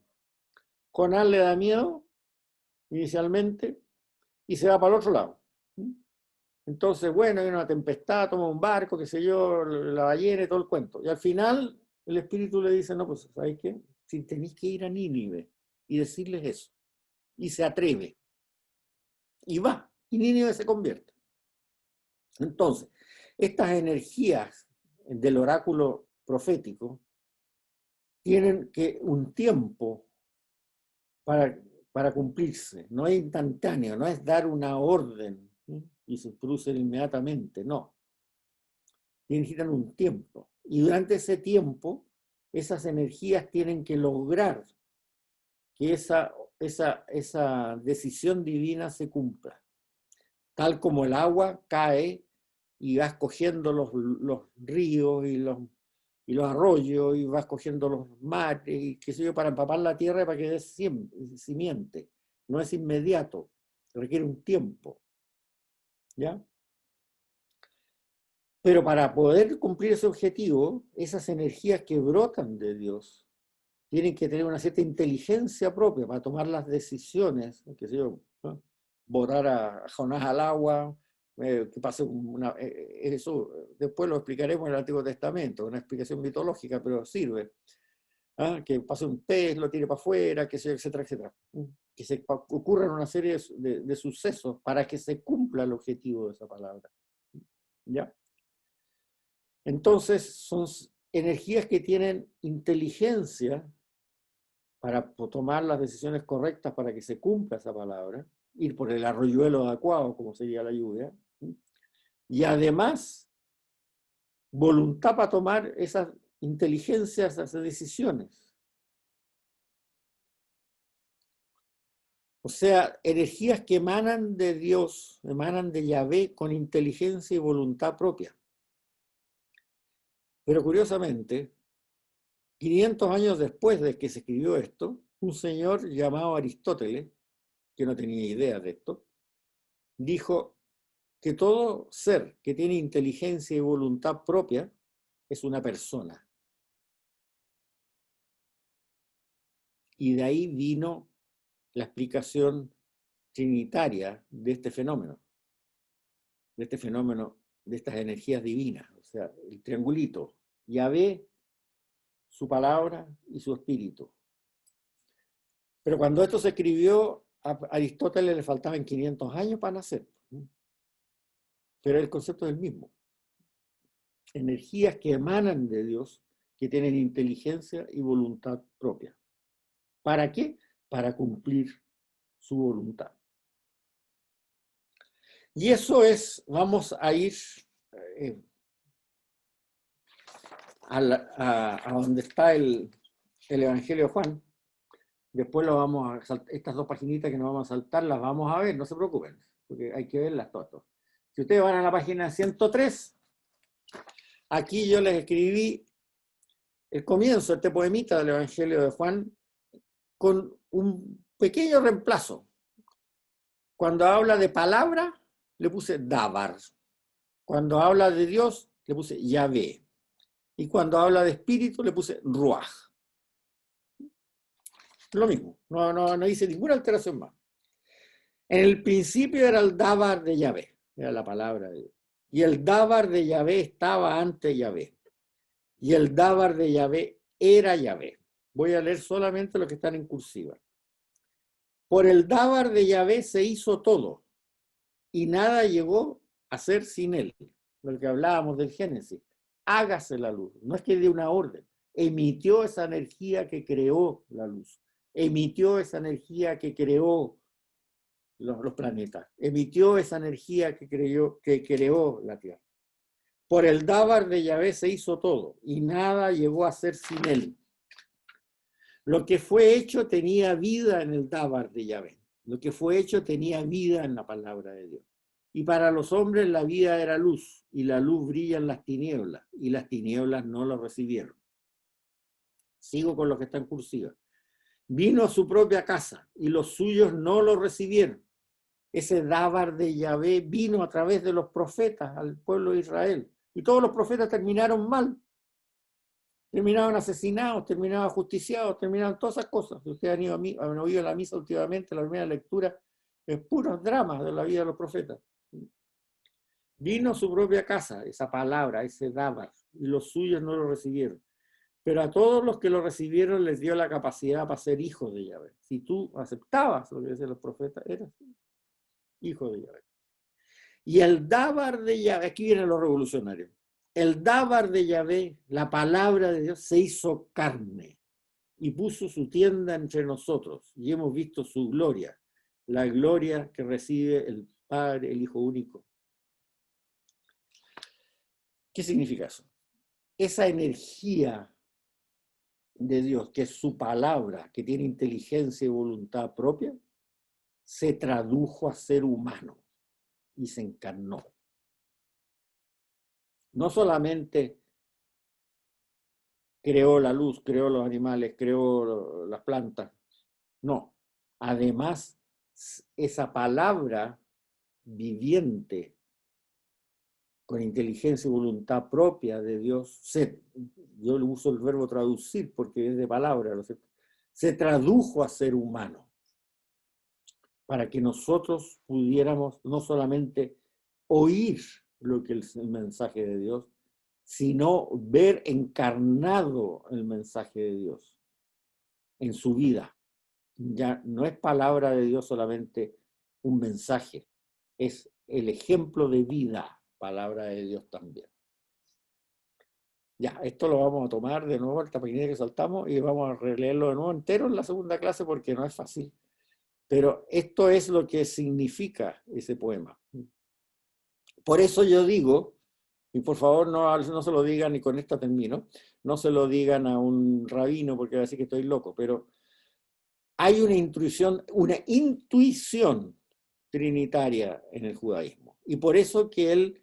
Jonás le da miedo inicialmente y se va para el otro lado. Entonces, bueno, hay una tempestad, toma un barco, qué sé yo, la ballena y todo el cuento. Y al final el espíritu le dice, no, pues, ¿sabes qué? Si tenéis que ir a Nínive y decirles eso. Y se atreve. Y va. Y Nínive se convierte. Entonces, estas energías del oráculo profético tienen un tiempo para cumplirse. No es instantáneo, no es dar una orden y se producen inmediatamente, no. Necesitan un tiempo. Y durante ese tiempo, esas energías tienen que lograr que esa decisión divina se cumpla. Tal como el agua cae y vas cogiendo los ríos y los arroyos y vas cogiendo los mares y qué sé yo, para empapar la tierra para que dé simiente. No es inmediato, requiere un tiempo. ¿Ya? Pero para poder cumplir ese objetivo, esas energías que brotan de Dios tienen que tener una cierta inteligencia propia para tomar las decisiones, qué sé yo, ¿no? Botar a Jonás al agua, que pase eso después lo explicaremos en el Antiguo Testamento, una explicación mitológica, pero sirve. Que pase un pez, lo tire para afuera, que sea, etcétera, etcétera. Que ocurran una serie de sucesos para que se cumpla el objetivo de esa palabra. ¿Ya? Entonces, energías que tienen inteligencia para tomar las decisiones correctas para que se cumpla esa palabra, ir por el arroyuelo adecuado, como sería la lluvia, y además voluntad para tomar esas inteligencias, esas decisiones. O sea, energías que emanan de Dios, emanan de Yahvé con inteligencia y voluntad propia. Pero curiosamente, 500 años después de que se escribió esto, un señor llamado Aristóteles, que no tenía idea de esto, dijo que todo ser que tiene inteligencia y voluntad propia es una persona. Y de ahí vino la explicación trinitaria de este fenómeno, de estas energías divinas, o sea, el triangulito, Yahvé, su palabra y su espíritu. Pero cuando esto se escribió, a Aristóteles le faltaban 500 años para nacer. Pero el concepto es el mismo. Energías que emanan de Dios, que tienen inteligencia y voluntad propia. ¿Para qué? Para cumplir su voluntad. Y eso es, vamos a ir a donde está el Evangelio de Juan. Después lo vamos a saltar, estas dos paginitas que nos vamos a saltar, las vamos a ver, no se preocupen, porque hay que verlas todas. Si ustedes van a la página 103, aquí yo les escribí el comienzo de este poemita del Evangelio de Juan con un pequeño reemplazo. Cuando habla de palabra, le puse Dabar. Cuando habla de Dios, le puse Yahvé. Y cuando habla de espíritu, le puse Ruach. Lo mismo, no hice ninguna alteración más. En el principio era el Dabar de Yahvé, era la palabra de Dios. Y el Dabar de Yahvé estaba ante Yahvé. Y el Dabar de Yahvé era Yahvé. Voy a leer solamente lo que están en cursiva. Por el Dabar de Yahvé se hizo todo, y nada llegó a ser sin él. Lo que hablábamos del Génesis. Hágase la luz. No es que dé una orden. Emitió esa energía que creó la luz. Emitió esa energía que creó los planetas. Emitió esa energía que creó la Tierra. Por el Dabar de Yahvé se hizo todo, y nada llegó a ser sin él. Lo que fue hecho tenía vida en el Dabar de Yahvé. Lo que fue hecho tenía vida en la palabra de Dios. Y para los hombres la vida era luz, y la luz brilla en las tinieblas, y las tinieblas no lo recibieron. Sigo con lo que está en cursiva. Vino a su propia casa, y los suyos no lo recibieron. Ese Dabar de Yahvé vino a través de los profetas al pueblo de Israel. Y todos los profetas terminaron mal. Terminaban asesinados, terminaban ajusticiados, terminaban todas esas cosas. Si ustedes han oído la misa últimamente, la primera lectura, es puros dramas de la vida de los profetas. Vino a su propia casa, esa palabra, ese Dabar, y los suyos no lo recibieron. Pero a todos los que lo recibieron les dio la capacidad para ser hijos de Yahvé. Si tú aceptabas lo que decían los profetas, eras hijo de Yahvé. Y el Dabar de Yahvé, aquí vienen los revolucionarios. El Dabar de Yahvé, la palabra de Dios, se hizo carne y puso su tienda entre nosotros. Y hemos visto su gloria, la gloria que recibe el Padre, el Hijo único. ¿Qué significa eso? Esa energía de Dios, que es su palabra, que tiene inteligencia y voluntad propia, se tradujo a ser humano y se encarnó. No solamente creó la luz, creó los animales, creó las plantas, no. Además, esa palabra viviente, con inteligencia y voluntad propia de Dios, yo le uso el verbo traducir porque es de palabra, ¿no es cierto? Se tradujo a ser humano, para que nosotros pudiéramos no solamente oír lo que es el mensaje de Dios, sino ver encarnado el mensaje de Dios en su vida. Ya no es palabra de Dios solamente un mensaje, es el ejemplo de vida, palabra de Dios también. Ya, esto lo vamos a tomar de nuevo, el tapaquinero que saltamos, y vamos a releerlo de nuevo entero en la segunda clase porque no es fácil. Pero esto es lo que significa ese poema. Por eso yo digo, y por favor no se lo digan, y con esto termino, no se lo digan a un rabino porque va a decir que estoy loco, pero hay una intuición trinitaria en el judaísmo. Y por eso que el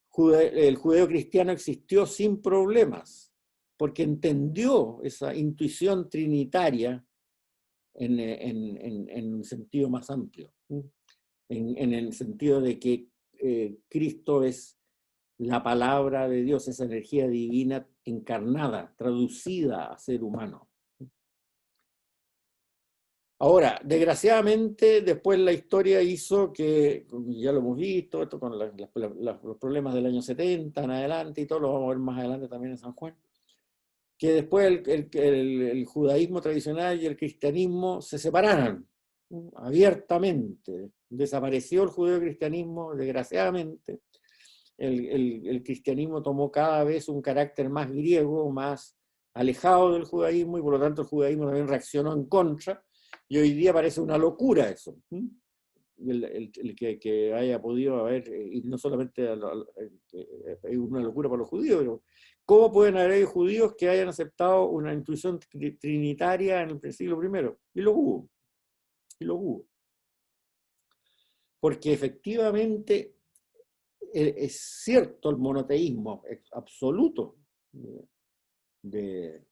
judeo cristiano existió sin problemas, porque entendió esa intuición trinitaria en un sentido más amplio, en el sentido de que Cristo es la palabra de Dios, esa energía divina encarnada, traducida a ser humano. Ahora, desgraciadamente, después la historia hizo que, ya lo hemos visto, esto con los problemas del año 70 en adelante, y todo lo vamos a ver más adelante también en San Juan, que después el judaísmo tradicional y el cristianismo se separaran abiertamente. Desapareció el judeo-cristianismo, desgraciadamente. El cristianismo tomó cada vez un carácter más griego, más alejado del judaísmo, y por lo tanto el judaísmo también reaccionó en contra, y hoy día parece una locura eso. El que haya podido haber, y no solamente es una locura para los judíos, pero ¿cómo pueden haber judíos que hayan aceptado una intuición trinitaria en el siglo I? Y lo hubo. Y lo hubo. Porque efectivamente es cierto el monoteísmo absoluto del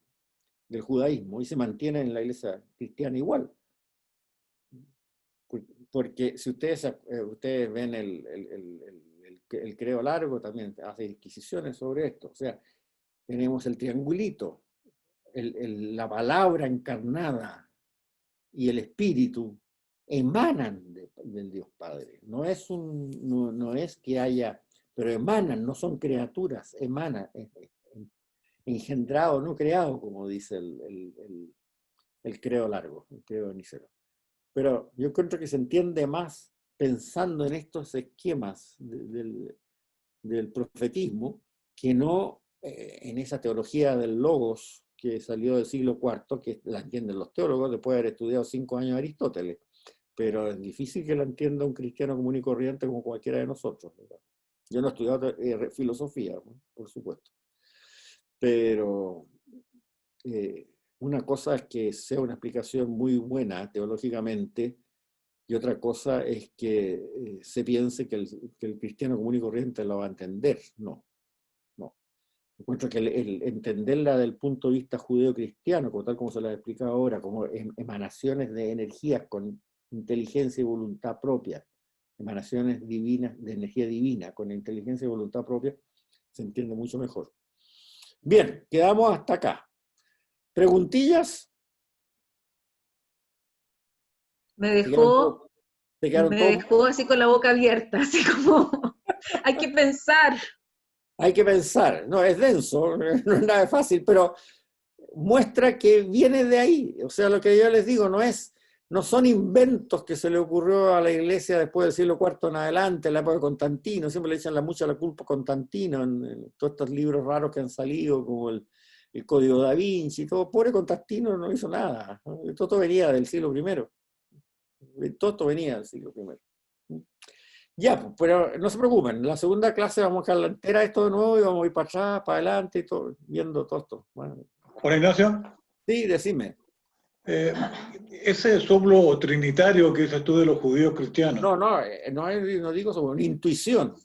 judaísmo, y se mantiene en la iglesia cristiana igual. Porque si ustedes ven el credo largo, también hace disquisiciones sobre esto. O sea, tenemos el triangulito, la palabra encarnada y el espíritu emanan del Dios Padre. No es que haya, pero emanan, no son criaturas, emanan, engendrado, no creado, como dice el credo largo, el credo de Niceno. Pero yo encuentro que se entiende más pensando en estos esquemas del profetismo que no en esa teología del logos que salió del siglo IV, que la entienden los teólogos después de haber estudiado 5 años de Aristóteles. Pero es difícil que la entienda un cristiano común y corriente como cualquiera de nosotros, ¿verdad? Yo no he estudiado filosofía, ¿no? Por supuesto. Pero una cosa es que sea una explicación muy buena teológicamente, y otra cosa es que se piense que el cristiano común y corriente lo va a entender. No. Encuentro que el entenderla desde el punto de vista judeo-cristiano, como tal como se la he explicado ahora, como emanaciones de energías con inteligencia y voluntad propia, emanaciones divinas, de energía divina con inteligencia y voluntad propia, se entiende mucho mejor. Bien, quedamos hasta acá. ¿Preguntillas?
Me dejó así con la boca abierta, así como hay que pensar.
Hay que pensar, no es denso, no es nada fácil, pero muestra que viene de ahí. O sea, lo que yo les digo no son inventos que se le ocurrió a la iglesia después del siglo IV en adelante, en la época de Constantino. Siempre le echan mucha la culpa a Constantino en todos estos libros raros que han salido, como el Código da Vinci y todo. Pobre Constantino no hizo nada, ¿no? Todo venía del siglo I. Todo venía del siglo I. Ya, pero no se preocupen, en la segunda clase vamos a dejar entera esto de nuevo y vamos a ir para atrás, para adelante y todo, viendo todo esto. Bueno.
Juan Ignacio.
Sí, decime.
Ese soplo trinitario que dices tú de los judíos cristianos.
No digo sobre una intuición.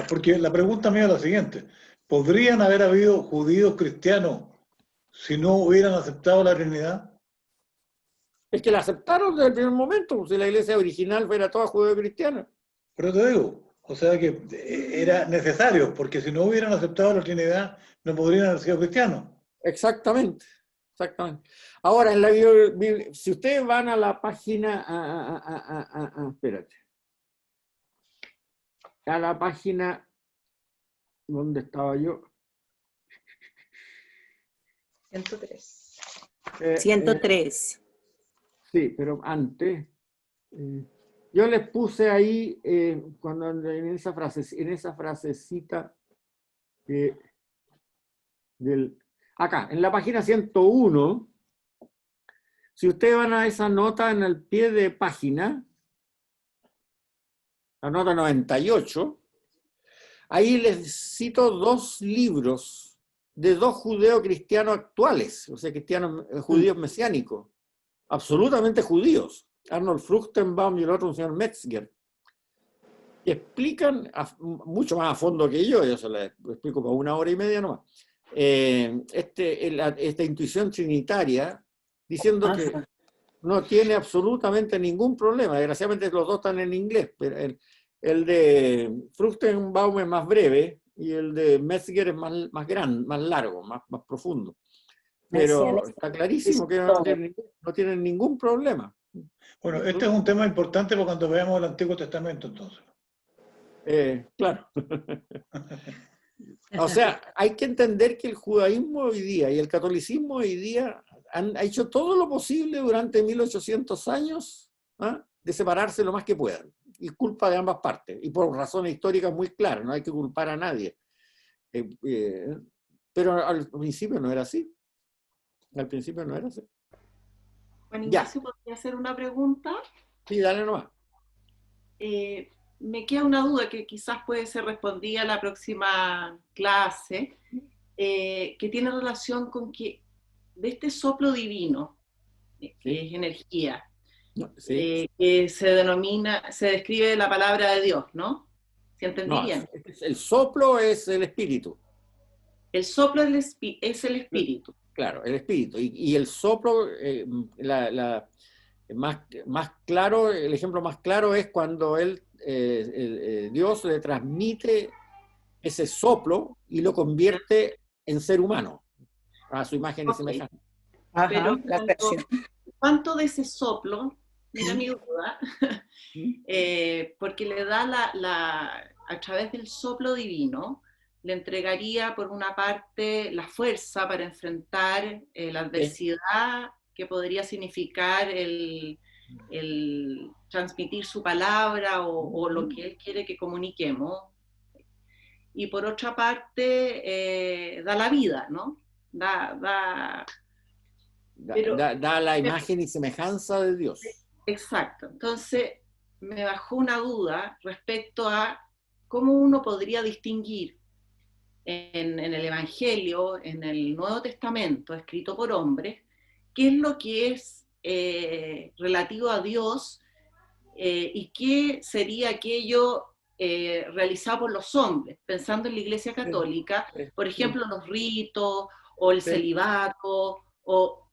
Porque la pregunta mía es la siguiente. ¿Podrían haber habido judíos cristianos si no hubieran aceptado la Trinidad?
Es que la aceptaron desde el primer momento, si la iglesia original fuera toda judeo-cristiana.
Pero te digo, o sea que era necesario, porque si no hubieran aceptado la Trinidad, no podrían haber sido cristianos.
Exactamente. Ahora, si ustedes van a la página, espérate. A la página, ¿dónde estaba yo?
103.
103.
Sí, pero antes, yo les puse ahí, cuando en esa frasecita, Acá, en la página 101, si ustedes van a esa nota en el pie de página, la nota 98, ahí les cito 2 libros de 2 judeocristianos actuales, o sea, judíos mesiánicos, absolutamente judíos, Arnold Fruchtenbaum y el otro, un señor Metzger, que explican mucho más a fondo que yo se lo explico por 1 hora y media nomás, esta intuición trinitaria, diciendo que no tiene absolutamente ningún problema. Desgraciadamente los 2 están en inglés, pero el de Fruchtenbaum es más breve y el de Metzger es más grande, más largo, más profundo. Pero está clarísimo que no tienen ningún problema.
Bueno, este es un tema importante para cuando veamos el Antiguo Testamento, entonces.
Claro. O sea, hay que entender que el judaísmo hoy día y el catolicismo hoy día han hecho todo lo posible durante 1800 años de separarse lo más que puedan. Y culpa de ambas partes. Y por razones históricas muy claras, no hay que culpar a nadie. Pero al principio no era así. Al principio no era así.
Juan Ignacio, ¿podría hacer una pregunta?
Sí, dale nomás.
Me queda una duda que quizás puede ser respondida en la próxima clase, que tiene relación con que de este soplo divino, que es energía, que se describe la palabra de Dios, ¿no? ¿Se entendí bien?
El soplo es el espíritu.
El soplo es el espíritu.
Claro, el espíritu. Y el soplo, más claro, el ejemplo más claro es cuando Dios le transmite ese soplo y lo convierte en ser humano, a su imagen y semejanza.
Pero ¿cuánto de ese soplo, mira mi duda, porque le da a través del soplo divino, le entregaría por una parte la fuerza para enfrentar la adversidad que podría significar el transmitir su palabra o lo que él quiere que comuniquemos. Y por otra parte, da la vida, ¿no? Da
la imagen y semejanza de Dios.
Exacto. Entonces, me bajó una duda respecto a cómo uno podría distinguir en el Evangelio, en el Nuevo Testamento, escrito por hombres, qué es lo que es relativo a Dios y qué sería aquello realizado por los hombres, pensando en la Iglesia Católica, por ejemplo, los ritos o el celibato, o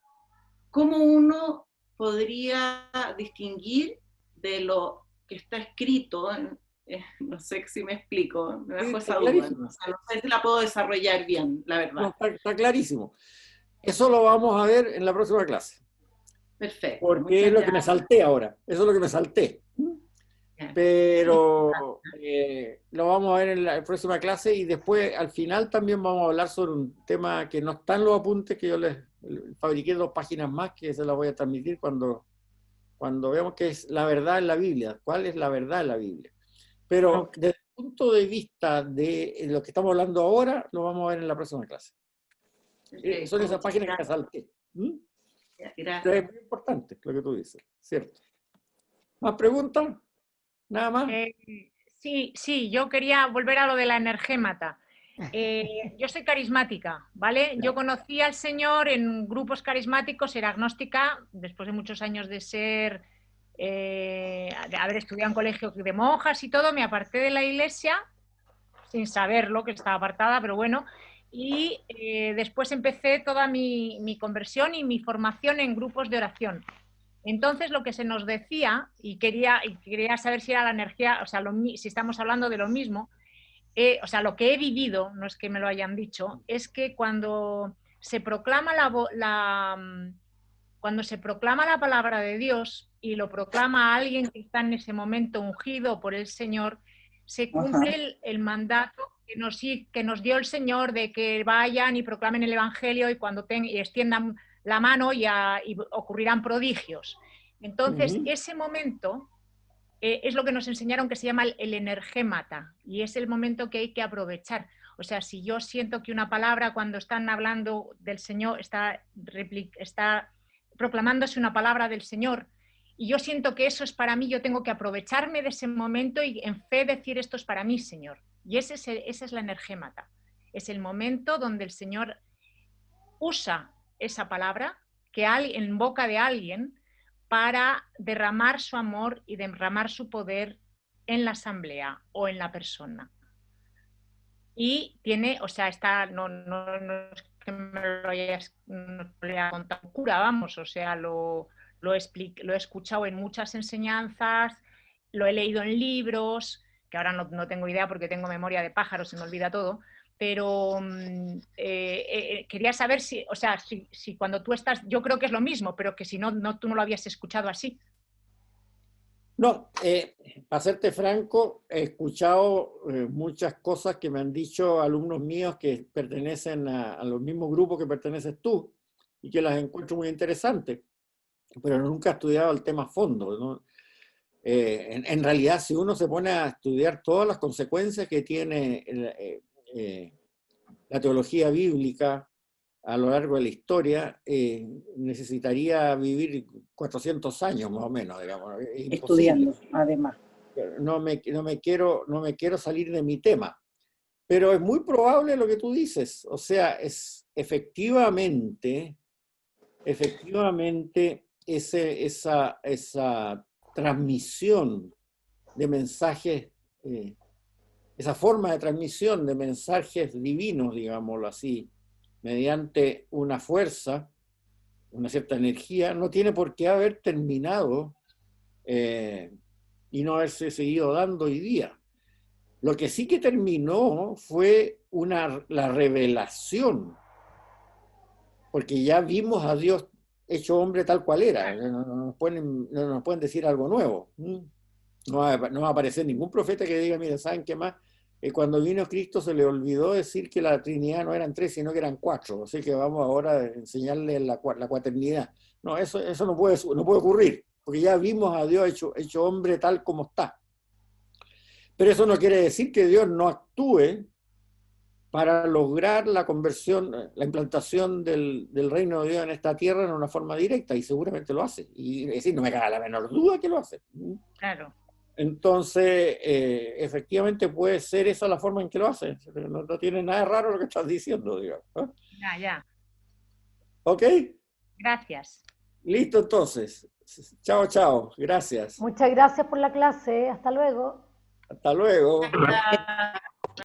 cómo uno podría distinguir de lo que está escrito, no sé si me explico, me dejó esa duda, no sé si la puedo desarrollar bien, la verdad.
No, está clarísimo. Eso lo vamos a ver en la próxima clase.
Perfecto.
Porque es lo que me salté ahora, eso es lo que me salté. Pero lo vamos a ver en la próxima clase y después al final también vamos a hablar sobre un tema que no está en los apuntes, que yo les fabriqué 2 páginas más que se las voy a transmitir cuando veamos qué es la verdad en la Biblia, cuál es la verdad en la Biblia. Pero desde el punto de vista de lo que estamos hablando ahora, lo vamos a ver en la próxima clase. Son esas páginas que me salté.
Gracias.
Es muy importante lo que tú dices, ¿cierto? ¿Más preguntas? ¿Nada más?
Sí, yo quería volver a lo de la energémata. Yo soy carismática, ¿vale? Yo conocí al Señor en grupos carismáticos, era agnóstica, después de muchos años de haber estudiado en colegio de monjas y todo, me aparté de la iglesia, sin saberlo, que estaba apartada, pero bueno, y después empecé toda mi conversión y mi formación en grupos de oración. Entonces, lo que se nos decía, y quería saber si era la energía, o sea, si estamos hablando de lo mismo, o sea, lo que he vivido, no es que me lo hayan dicho, es que cuando se proclama cuando se proclama la palabra de Dios y lo proclama alguien que está en ese momento ungido por el Señor, se cumple el mandato que nos dio el Señor de que vayan y proclamen el Evangelio y y extiendan la mano y ocurrirán prodigios. Entonces, ese momento es lo que nos enseñaron que se llama el energémata y es el momento que hay que aprovechar. O O sea, si yo siento que una palabra cuando están hablando del Señor está proclamándose una palabra del Señor, y yo siento que eso es para mí, yo tengo que aprovecharme de ese momento y en fe decir esto es para mí, Señor. Y esa es la energémata. Es el momento donde el Señor usa esa palabra que hay en boca de alguien para derramar su amor y derramar su poder en la asamblea o en la persona. Y tiene, o sea, no es que me lo haya contado cura, vamos, o sea, lo he escuchado en muchas enseñanzas, lo he leído en libros, que ahora no tengo idea porque tengo memoria de pájaro, se me olvida todo, pero quería saber si, o sea, si cuando tú estás, yo creo que es lo mismo, pero que si no tú no lo habías escuchado así.
No, para serte franco, he escuchado muchas cosas que me han dicho alumnos míos que pertenecen a los mismos grupos que perteneces tú y que las encuentro muy interesantes, pero nunca he estudiado el tema a fondo, ¿no? En realidad, si uno se pone a estudiar todas las consecuencias que tiene la teología bíblica a lo largo de la historia, necesitaría vivir 400 años más o menos, digamos.
Estudiando, además.
No me quiero salir de mi tema, pero es muy probable lo que tú dices. O sea, es efectivamente esa transmisión de mensajes, esa forma de transmisión de mensajes divinos, digámoslo así, mediante una fuerza, una cierta energía, no tiene por qué haber terminado y no haberse seguido dando hoy día. Lo que sí que terminó fue la revelación, porque ya vimos a Dios hecho hombre tal cual era, no nos pueden decir algo nuevo. No va a aparecer ningún profeta que diga, mira, ¿saben qué más? Cuando vino Cristo se le olvidó decir que la Trinidad no eran 3, sino que eran 4, así que vamos ahora a enseñarle la cuaternidad. No, eso no puede ocurrir, porque ya vimos a Dios hecho hombre tal como está. Pero eso no quiere decir que Dios no actúe para lograr la conversión, la implantación del reino de Dios en esta tierra en una forma directa, y seguramente lo hace. Y es decir, no me cabe la menor duda que lo hace.
Claro.
Entonces, efectivamente puede ser esa la forma en que lo hace. No tiene nada de raro lo que estás diciendo, digamos.
Ya.
¿Ok?
Gracias.
Listo, entonces. Chao. Gracias.
Muchas gracias por la clase. Hasta luego.
Hasta luego.